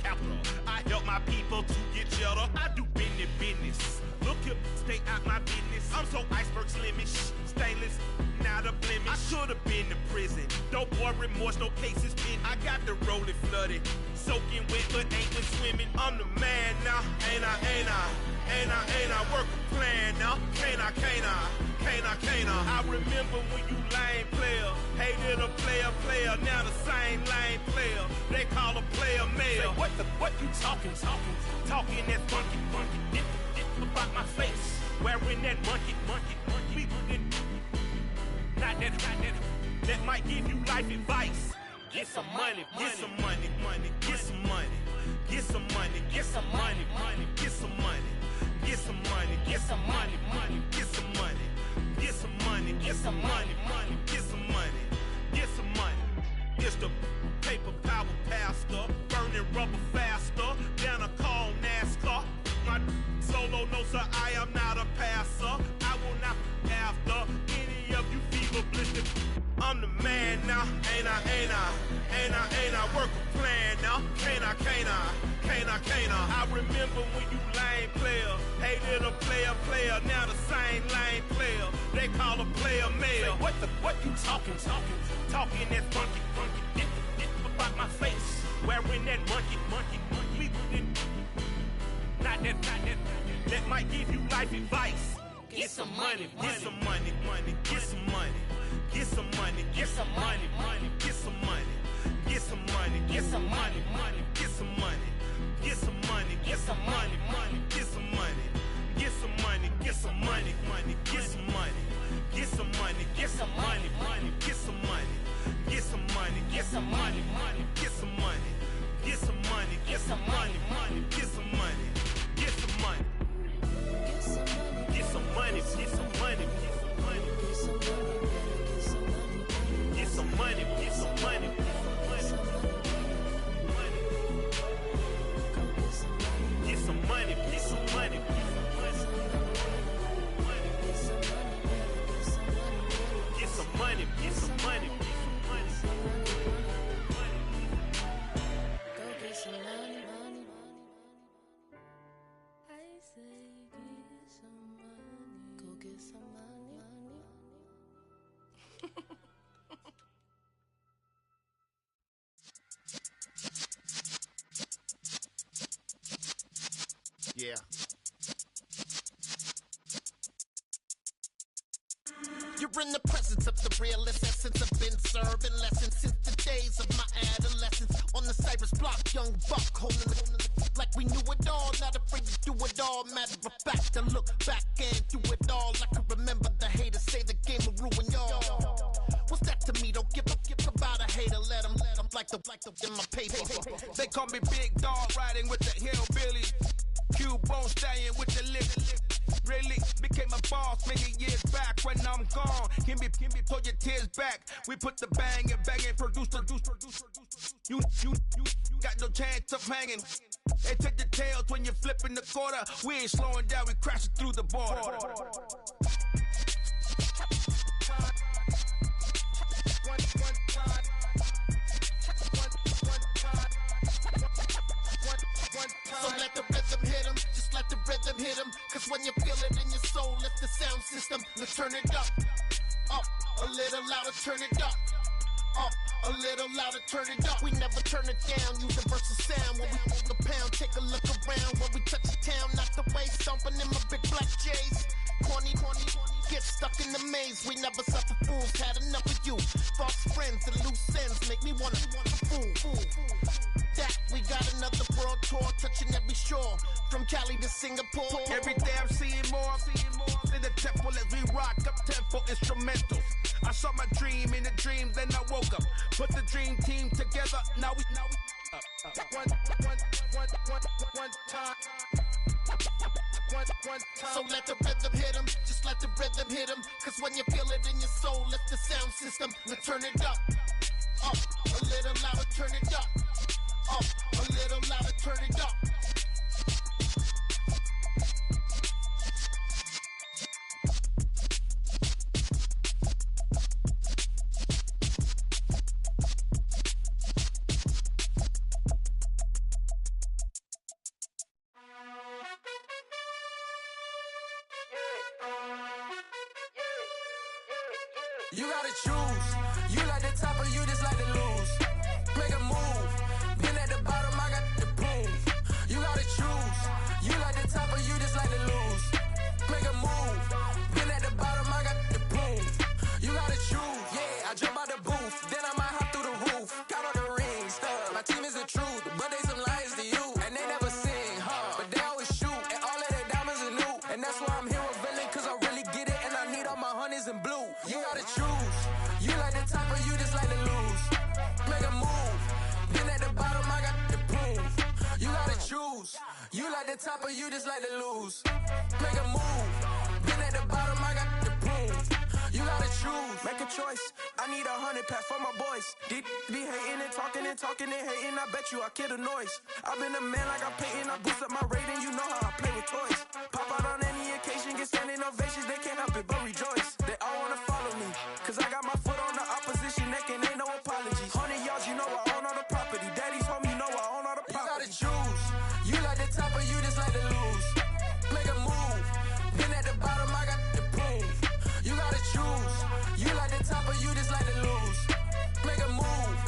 I help my people to get cheddar. I do business. Look here, stay out my business. I'm so iceberg slimish, stainless, not a blemish. I should've been to prison. Don't boy remorse, no cases been. I got the rolling flooded, soaking wet, but ain't been swimming. I'm the man now, ain't I work a plan now. Can't I? I remember when you lame player, hated a player, now the same lame player. They call a player male. Say, what you talking that funky. Get about my face, wearing that monkey. Not that might give you life advice. Get some money. It's the paper power pastor, burning rubber faster than a call NASCAR. My solo, no sir, I am not a passer. I will not after any of you fever blistered. I'm the man now, ain't I work a plan now. Can't I? I remember when you lame player, hated a player, now the same lame player. They call a player male. Say, what you talking that funky. Get about my face, wearing that monkey. Not that might give you life advice. Get some money. get some money. Yeah. You're in the presence of the realest essence. I've been serving lessons since the days of my adolescence. On the Cypress block, young buck holding it like we knew it all. Not afraid to do it all. Matter of fact, I look back and do it all. I can remember the haters say the game will ruin y'all. What's that to me? Don't give about a hater. Let them like the in my paper. They call me Big Dog, riding with the hillbillies. Q-Bone stallion with the lip. Really became a boss many years back. When I'm gone, can be pull your tears back. We put the bang and produce. You got no chance of hanging. They take the tails when you're flipping the quarter. We ain't slowing down, we crashing through the border. So let the rhythm hit him, just let the rhythm hit him. Cause when you feel it in your soul, lift the sound system. Let's turn it up, a little louder, turn it up, a little louder, turn it up. We never turn it down, universal sound. When we hold the pound, take a look around. When we touch the town, knock the way, stomping in my big black J's. Corny, get stuck in the maze. We never suffer fools, had enough of you. False friends and loose ends make me wanna fool. That we got another world tour, touching every shore, from Cali to Singapore. Every day I'm seeing more in the temple as we rock up tempo instrumentals. I saw my dream in a dream, then I woke up. Put the dream team together, now we one time. So let the rhythm hit him, just let the rhythm hit him. Cause when you feel it in your soul, lift the sound system. Let's turn it up, a little louder, turn it up, a little louder, turn it up. You gotta choose. You like the top or you just like to lose. Make a move. Been at the bottom, I got the prove. You gotta choose. You like the top or you just like to lose. Make a move. Been at the bottom, I got the prove. You gotta choose. Yeah, I jump out the booth, then I might hop through the roof. Got all the rings, stuff. My team is the truth, but they some liars to you. And they never sing, but they always shoot. And all of their diamonds are new. And that's why I'm here with villain, cause I really get it. And I need all my honeys in blue. You gotta choose. You like the top or you just like to lose. Make a move. Been at the bottom, I got the proof. You gotta choose. You like the top or you just like to lose. Make a move. Been at the bottom, I got the proof. You gotta choose. Make a choice. I need 100 pack for my boys. Be hating and talking and hating. I bet you I kill the noise. I've been a man like I'm Peyton. I boost up my rating. You know how I play with toys. Pop out on any occasion, get standing ovations. They can't help it but rejoice. They all wanna follow me, cause I got my foot on the opposition neck and ain't no apologies. 100 yards, you know I own all the property. Daddy's home, you know I own all the property. You gotta choose. You like the top or you just like to lose. Make a move. Been at the bottom, I got the proof. You gotta choose. You like the top or you just like to lose. Make a move.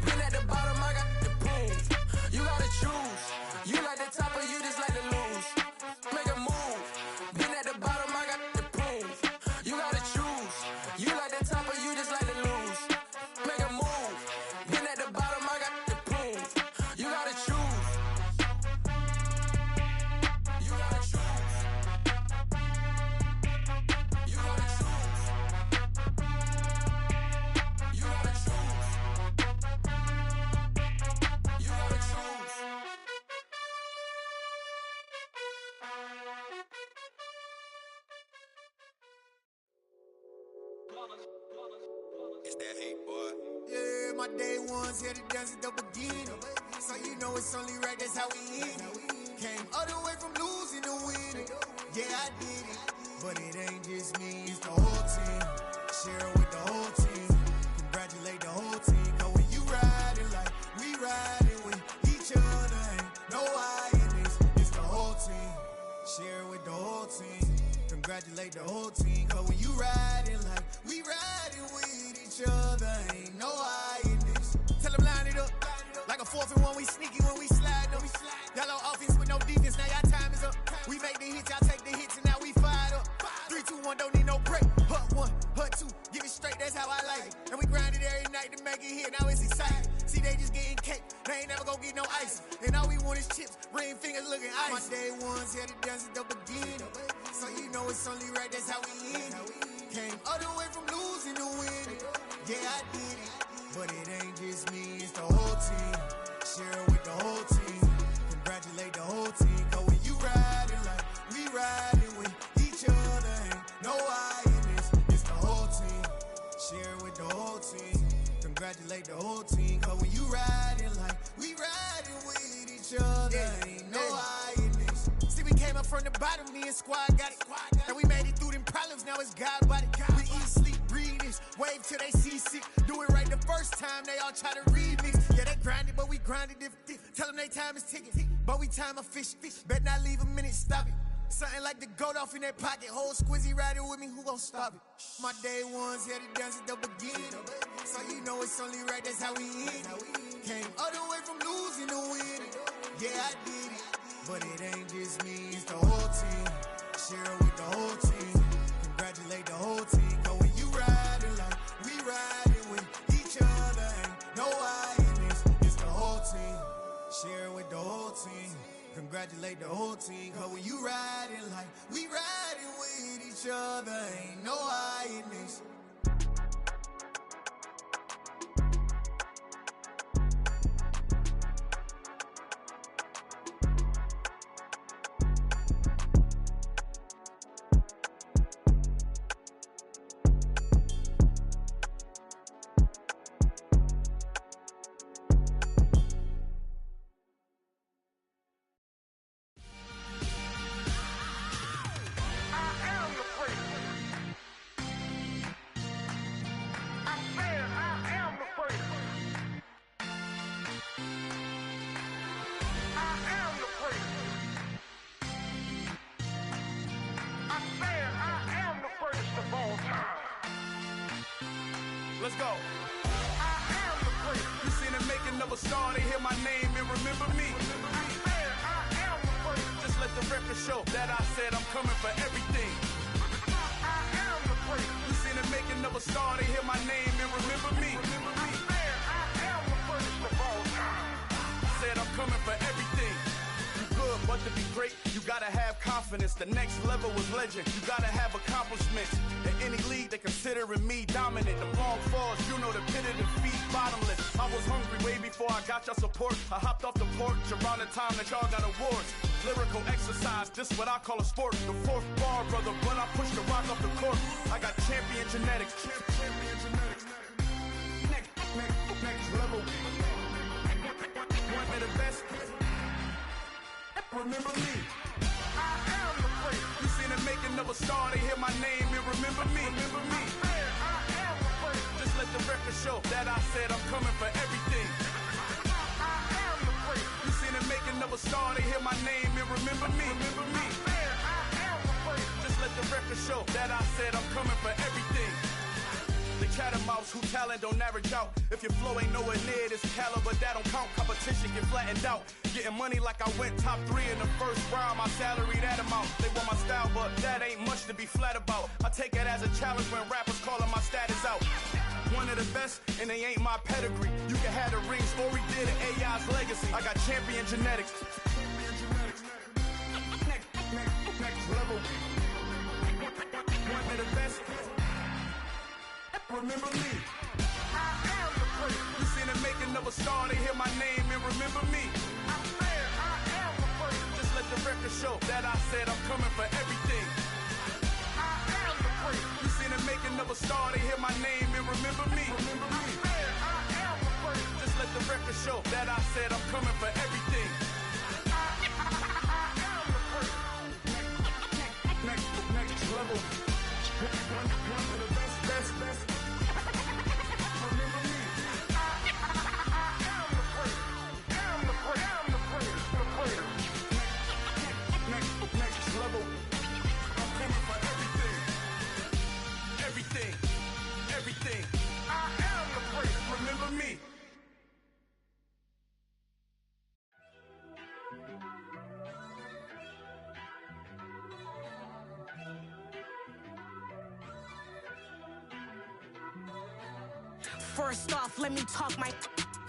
Been at the bottom, I got the proof. You gotta choose. You like the top or you just like to lose. Make a move. Been at the bottom, I got the proof. You gotta choose. You like the top or you just like to lose. Make a move. Been at the bottom, I got the proof. You gotta choose. You gotta choose. You gotta choose. You gotta choose. You gotta choose. It's that hate, boy. Yeah, my day ones here to dance at the beginning. So you know it's only right, that's how we eat it. Came all the way from losing to winning. Yeah, I did it. But it ain't just me, it's the whole team. Share with the whole team. Congratulate the whole team. Cause when you riding like we riding with each other, ain't no I in this. It's the whole team. Share with the whole team. Congratulate the whole team. team. Cause when you riding like we riding with each other, ain't no hiding this. Tell them line it up. Like a 4th and 1, we sneaky when we slide up. Y'all on offense with no defense, now y'all time is up. We make the hits, y'all take the hits, and now we fired up. 3, 2, 1, don't need no break. Hut 1, hut 2, give it straight, that's how I like it. And we grind it every night to make it hit, now it's exciting. See, they just getting cake, they ain't never gonna get no ice. And all we want is chips, ring fingers looking ice. My day ones had to dance at the beginning. So you know it's only right, that's how we end it. Came all the way from losing to winning. Yeah, I did it. But it ain't just me, it's the whole team. Share it with the whole team. Congratulate the whole team. Cause when you riding like we riding with each other, ain't no hiding. It's the whole team. Share it with the whole team. Congratulate the whole team. Cause when you riding like we riding with each other, ain't no hiding. See, we came up from the bottom, me and squad got it. And we made it through them problems, now it's God body. We eat, sleep, breathe this, wave till they see sick. Do it right the first time, they all try to remix. Yeah, they grinded, but we grinded different. Tell them they time is ticking, but we time a fish. Bet not leave a minute, stop it. Something like the goat off in that pocket. Whole squizzy riding with me, who gon' stop it? My day ones had to dance at the beginning. So you know it's only right, that's how we end it. Came all the way from losing to winning. Yeah, I did it. But it ain't just me, it's the whole team. Share it with the whole team. Congratulate the whole team. Cause when you riding like we riding with each other, ain't no hiding. It's the whole team. Share it with the whole team. Congratulate the whole team. Cause when you riding like we riding with each other, ain't no hiding. Let's go. You seen the making of a star, they hear my name and remember me. Just let the record show that I said I'm coming for everything. You seen the making of a star, they hear my name and remember me. Said I'm coming for everything. Good, but to be great, you gotta have confidence. The next level was legend. You gotta have accomplishments. In any league, they considering me dominant. The long falls, you know the pit of defeat, bottomless. I was hungry way before I got your support. I hopped off the porch around the time that y'all got awards. Lyrical exercise, this what I call a sport. The 4th bar, brother, when I push the rock off the court. I got champion genetics. Next level. One of the best. Remember me. I am the place. You seen the making of a star, they hear my name and remember me. Remember me. I am the place. Just let the record show that I said I'm coming for everything. I am the place. You seen the making of a star, they hear my name and remember me. Remember me. I am the place. Just let the record show that I said I'm coming for everything. The cat and mouse who talent don't average out. If your flow ain't nowhere near this caliber, that don't count. Competition get flattened out. Getting money like I went top 3 in the first round. My salary that amount. They want my style, but that ain't much to be flat about. I take it as a challenge when rappers calling my status out. One of the best, and they ain't my pedigree. You can have the rings, or we did it, AI's legacy. I got champion genetics. Next level. One of the best. Remember me. I am the place. You seen the making of a star, they hear my name and remember me. I am the place. Just let the record show that I said I'm coming for everything. I am the place. You seen the making of a star, they hear my name and remember me. Remember me. I am the place. Just let the record show that I said I'm coming for everything. I am the place. Next level. One of the best. Next level. I'm coming for everything. First off, let me talk my.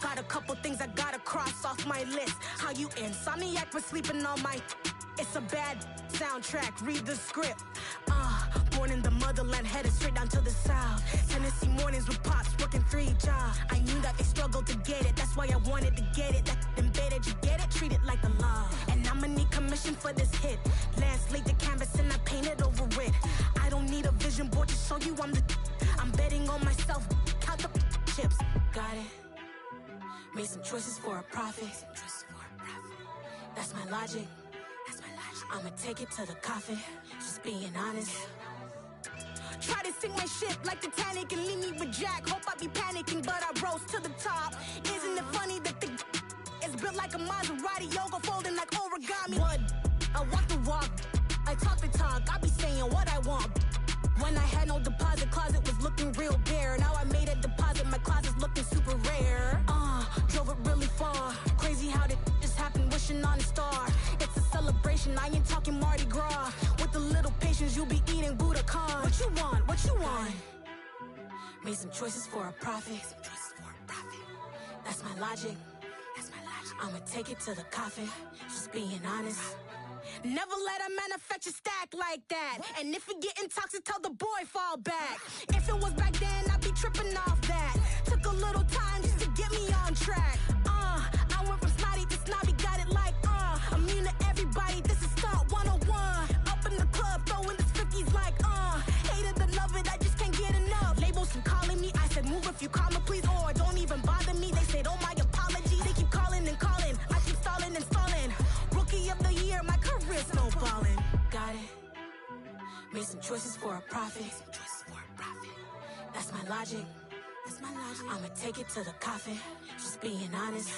Got a couple things I gotta cross off my list. How you insomniac for sleeping on my. It's a bad soundtrack, read the script. Born in the motherland, headed straight down to the south. Tennessee mornings with pops, working 3 jobs. I knew that they struggled to get it, that's why I wanted to get it. That embedded, you get it, treat it like the law. And I'ma need commission for this hit. Lance laid the canvas and I painted over it. I don't need a vision board to show you I'm betting on myself, count the chips. Got it. Made some choices for a profit. That's my logic. I'ma take it to the coffin, just being honest. Try to sink my ship like Titanic and leave me with Jack. Hope I be panicking, but I rose to the top. Isn't it funny that the is built like a Maserati, yoga folding like origami? What? I walk the walk, I talk the talk, I be saying what I want. When I had no deposit, closet was looking real bare. Now I made a deposit, my closet's looking super rare. Drove it really far. Crazy how that just happened, wishing on a star. It's a celebration, I ain't talking Mardi Gras. With a little patience, you'll be eating Budokan. What you want? What you want? Made some choices for a profit. That's my logic. I'ma take it to the coffin, just being honest. Never let a manufacture stack like that. And if it getting toxic, tell the boy fall back. If it was back then, I'd be tripping off that. Took a little time just to get me on track. I went from snotty to snobby, got it like immune to everybody, this is stunt 101. Up in the club, throwing the cookies like hate it or love it, I just can't get enough. Labels keep calling me, I said move if you call me please, or don't even bother me. They said oh my apologies, they keep calling and calling. I keep stalling and stalling. Rookie of the year, my career snowballing. Got it. Made some choices for a profit. That's my logic. I'ma take it to the coffin, just being honest.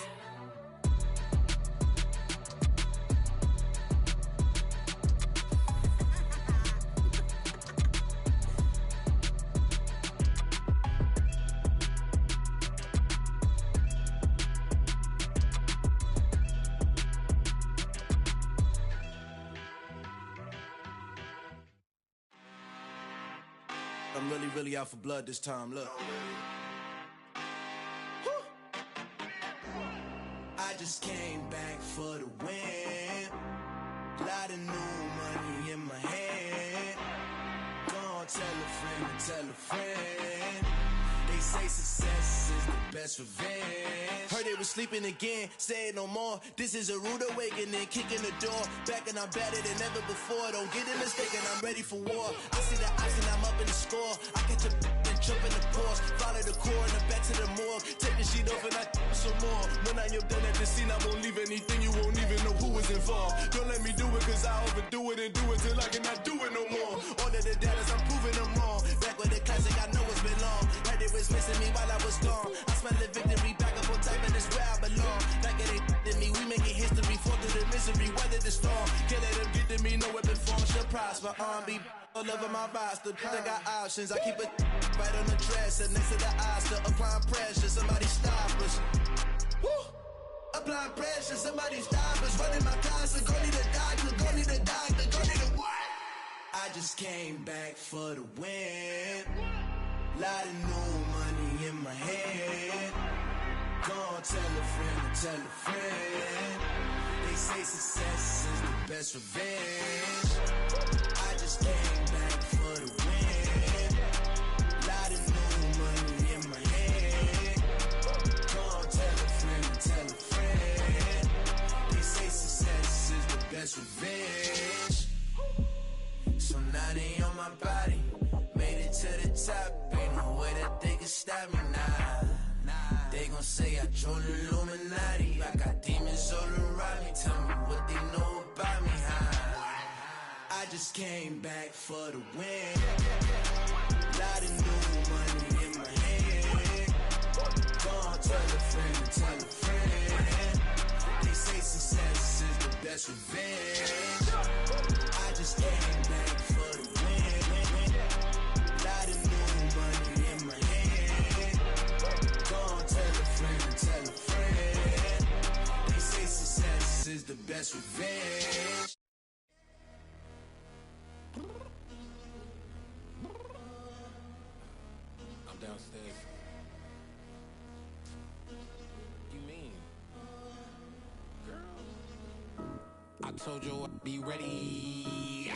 I'm really out for blood this time, look. I just came back for the win. Lot of new money in my hand. Gonna tell a friend and tell a friend. They say success is the best revenge. Heard they was sleeping again, say it no more. This is a rude awakening, kicking the door. Back and I'm better than ever before. Don't get it mistaken, I'm ready for war. I see the ice and I'm up in the score. I catch a and jump in the Porsche. Follow the core and the back to the morgue. Take the sheet off and I some more. When I am done at the scene, I won't leave anything. You won't even know who was involved. Don't let me do it cause I overdo it and do it till I cannot do it no more. All of the doubters, I'm proving them wrong. Back with the classic, I know it's been long. Heard it was missing me while I was gone. I smell the victory back up on top and it's where I belong. Like it ain't to me, we making history. Fall through the misery, weather the storm. Can't let them get to me, no weapon form should prosper. Be all over my roster, I got options. I keep it right on the dresser, next to the Oscar. Applying pressure, somebody stop us. Woo! Applying pressure, somebody stop us. Running my closet, go need a doctor, go need a doctor, go need a what? I just came back for the win. Lot of new money in my hand. Gonna tell a friend and tell a friend. They say success is the best revenge. I just came back for the win. Lot of new money in my hand. Gonna tell a friend and tell a friend. They say success is the best revenge. So now they on my body. Made it to the top. Ain't no way that they can stop me now. They gon' say I joined the Illuminati. I got demons all around me. Tell me what they know about me, huh? I just came back for the win. Lot of new money in my hand. Gonna tell a friend and tell a friend. They say success is the best revenge. I just came back for the win. Lot of new money in my hand. Gonna tell a friend and tell a friend. They say success is the best revenge. I'm downstairs. told you I'd be ready.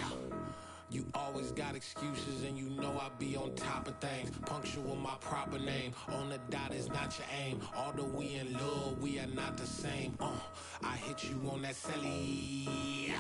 You always got excuses and you know I be on top of things. Punctual my proper name. On the dot is not your aim. Although we in love, we are not the same. I hit you on that celly.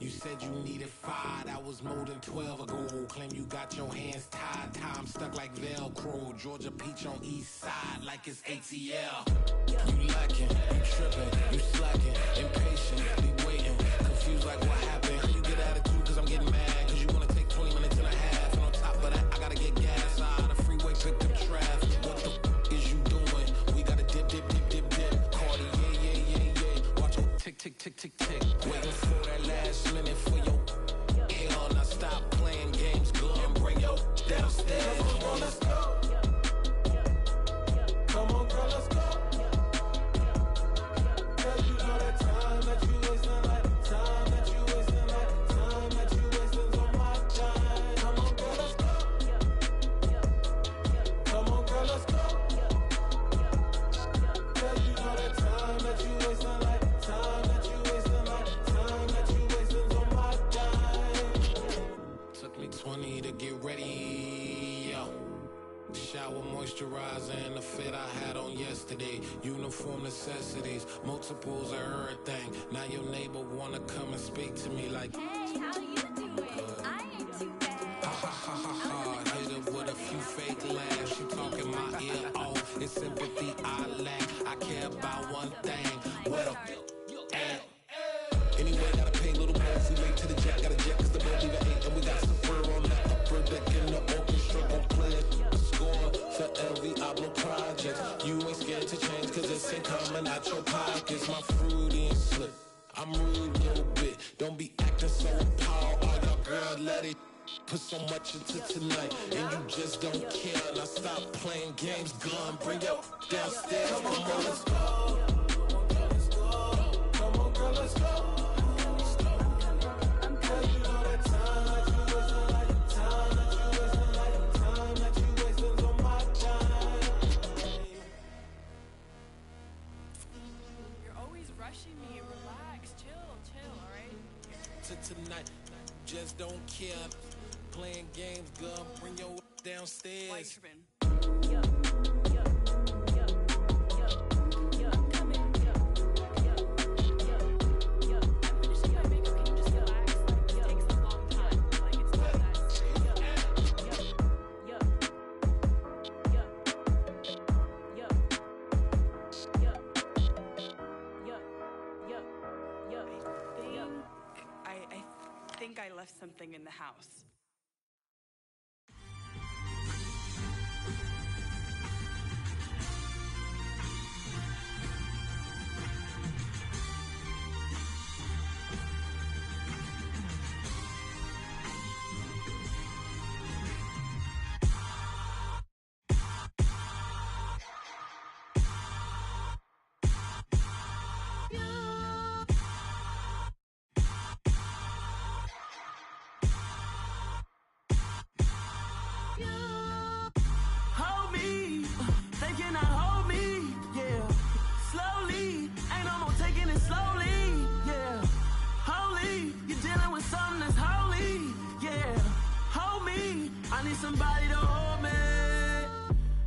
You said you needed 5, that was more than 12 ago. Claim you got your hands tied, time stuck like Velcro. Georgia Peach on east side like it's ATL. You lacking, you tripping, you slacking, impatient, be waiting, confused like what happened. You get attitude cause I'm getting mad, cause you wanna take 20 minutes and a half. And on top of that, I gotta get gas out of the freeway, pick up traffic. What the f is you doing? We gotta dip, dip, dip, dip, dip. Cardi, yeah. Watch your tick, tick, tick, tick, tick. Waiting for that last minute for your hell. Now stop playing games, go and bring your downstairs. Come on, let's go. Come on, girl, let's go. Cause you know that time that you wasting, like time that you wasting, like time that you wasting on my time. Come on, girl, let's go. Come on, girl, let's go. Cause you know that time that you wasting, like time that you wasting, like time that you wasting on my time. Took me 20 to get ready, yo. Shower moisturizer and the fit I had on yesterday. Uniform necessities, multiples of everything. Now your neighbor wanna come and speak to me like, hey, how you doing? I ain't too bad. Ha ha ha ha ha. Hit her with a few fake laughs. She talking my ear off. It's sympathy I lack. I care about one thing. What up? Anyway, gotta pay a little more if we late to the jack. Gotta jet cause the boat leave at 8. And we got some fur on that upper deck in the orchestra. Gon' play it. Score for every Ablo project. You ain't scared to change cause it's ain't coming out your pockets. My fruity and slip. I'm rude a little bit. Don't be acting so appalled. All y'all girl, let it put so much into tonight. And you just don't care. Now stop playing games. Gun, bring your downstairs. Come on, girl, let's go. Come on, girl, let's go. Tonight, just don't care. Playing games, girl, bring your downstairs. I left something in the house. Somebody to hold me.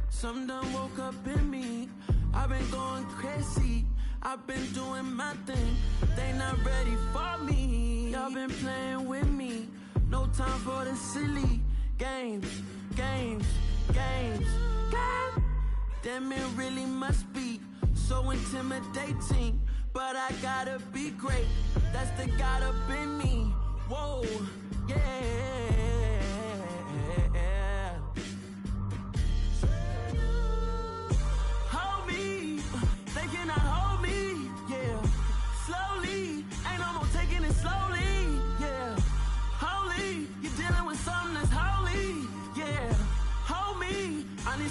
Something done woke up in me. I've been going crazy. I've been doing my thing. They not ready for me. Y'all been playing with me. No time for the silly games. Damn, it really must be so intimidating. But I gotta be great. That's the God up in me. Whoa, yeah.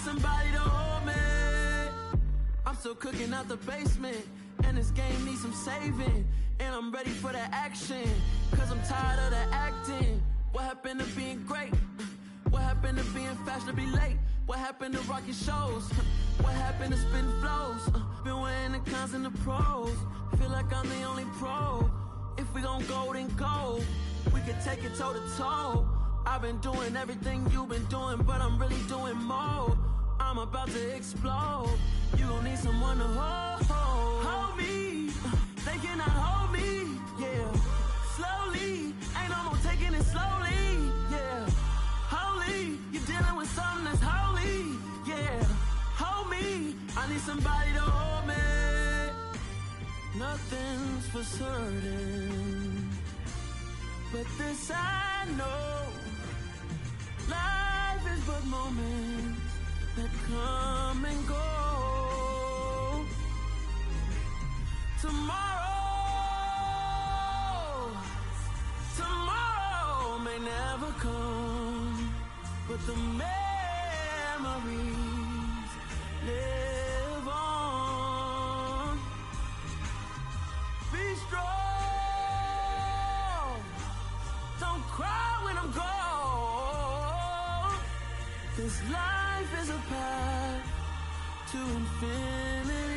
Somebody to hold me. I'm still cooking out the basement, and this game needs some saving. And I'm ready for the action, cause I'm tired of the acting. What happened to being great? What happened to being fashionably late? What happened to rocking shows? What happened to spitting flows? Been wearing the cons and the pros. Feel like I'm the only pro. If we gon' go, then go. We can take it toe to toe. I've been doing everything you've been doing, but I'm really doing more. I'm about to explode. You gon' need someone to hold me. They cannot hold me, yeah. Slowly, ain't no more taking it slowly, yeah. Holy, you're dealing with something that's holy, yeah. Hold me, I need somebody to hold me. Nothing's for certain, but this I know. Life is but moments that come and go. Tomorrow may never come, but the memories live on. Be strong, don't cry when I'm gone. This life is a path to infinity.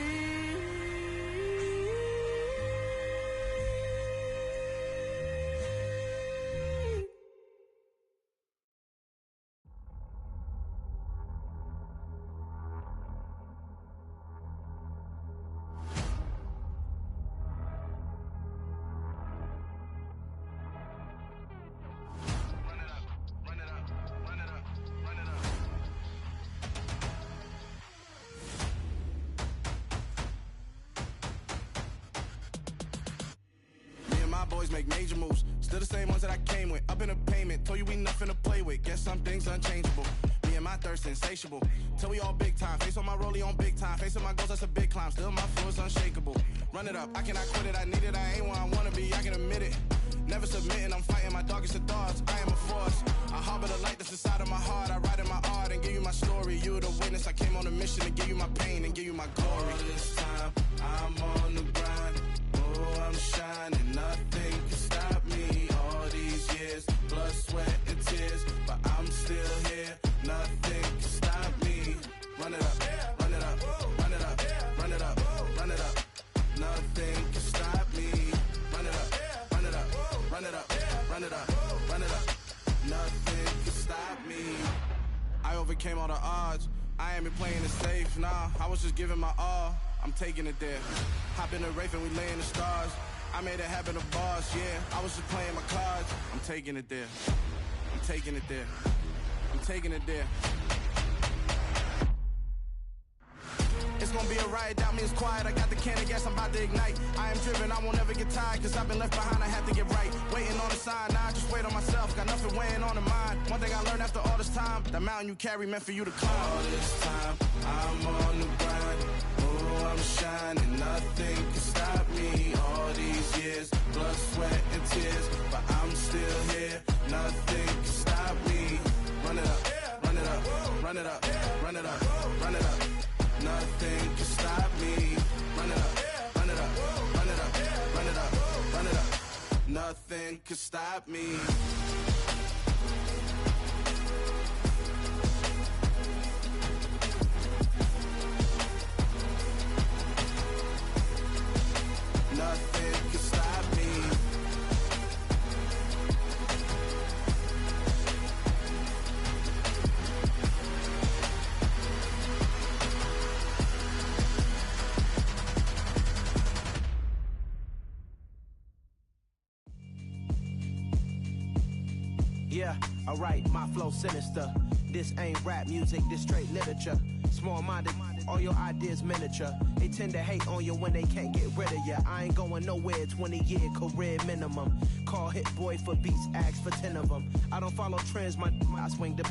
Boys make major moves, still the same ones that I came with. Up in a payment, told you we nothing to play with. Guess some things unchangeable. Me and my thirst insatiable. Till we all big time. Face on my rollie on big time. Facing my goals, that's a big climb. Still my flow is unshakable. Run it up, I cannot quit it. I need it, I ain't where I wanna be. I can admit it. Never submitting, I'm fighting my darkest of thoughts. I am a force. I harbor the light that's inside of my heart. I write in my art and give you my story. You the witness. I came on a mission to give you my pain and give you my glory. All this time, I'm on the grind. Oh, I'm shining, nothing can stop me. All these years, blood, sweat, and tears, but I'm still here. Nothing can stop me. Run it up, run it up, run it up, run it up, run it up. Nothing can stop me. Run it up, run it up, run it up, run it up, run it up. Nothing can stop me. I overcame all the odds. I ain't been playing it safe, nah. I was just giving my all. I'm taking it there. Hop in the Wraith and we lay in the stars. I made it happen to boss, yeah. I was just playing my cards. I'm taking it there. I'm taking it there. I'm taking it there. It's gonna be a riot, doubt me it's quiet. I got the can of gas, I'm about to ignite. I am driven, I won't ever get tired, cause I've been left behind, I have to get right. Waiting on the sign, now I just wait on myself. Got nothing weighing on the mind. One thing I learned after all this time, the mountain you carry meant for you to climb. All this time, I'm on the grind. Oh, I'm shining, nothing can stop me. All these years, blood, sweat, and tears, but I'm still here. Nothing can stop me. Run it up, run it up, run it up, run it up, run it up. Nothing can stop me. Run it up, run it up, run it up, run it up, run it up. Nothing can stop me. Nothing can stop me. Yeah, alright, my flow sinister. This ain't rap music, this straight literature. Small-minded, all your ideas miniature. They tend to hate on you when they can't get rid of you. I ain't going nowhere, 20-year career minimum. Call Hit Boy for beats, ask for 10 of them. I don't follow trends, I swing the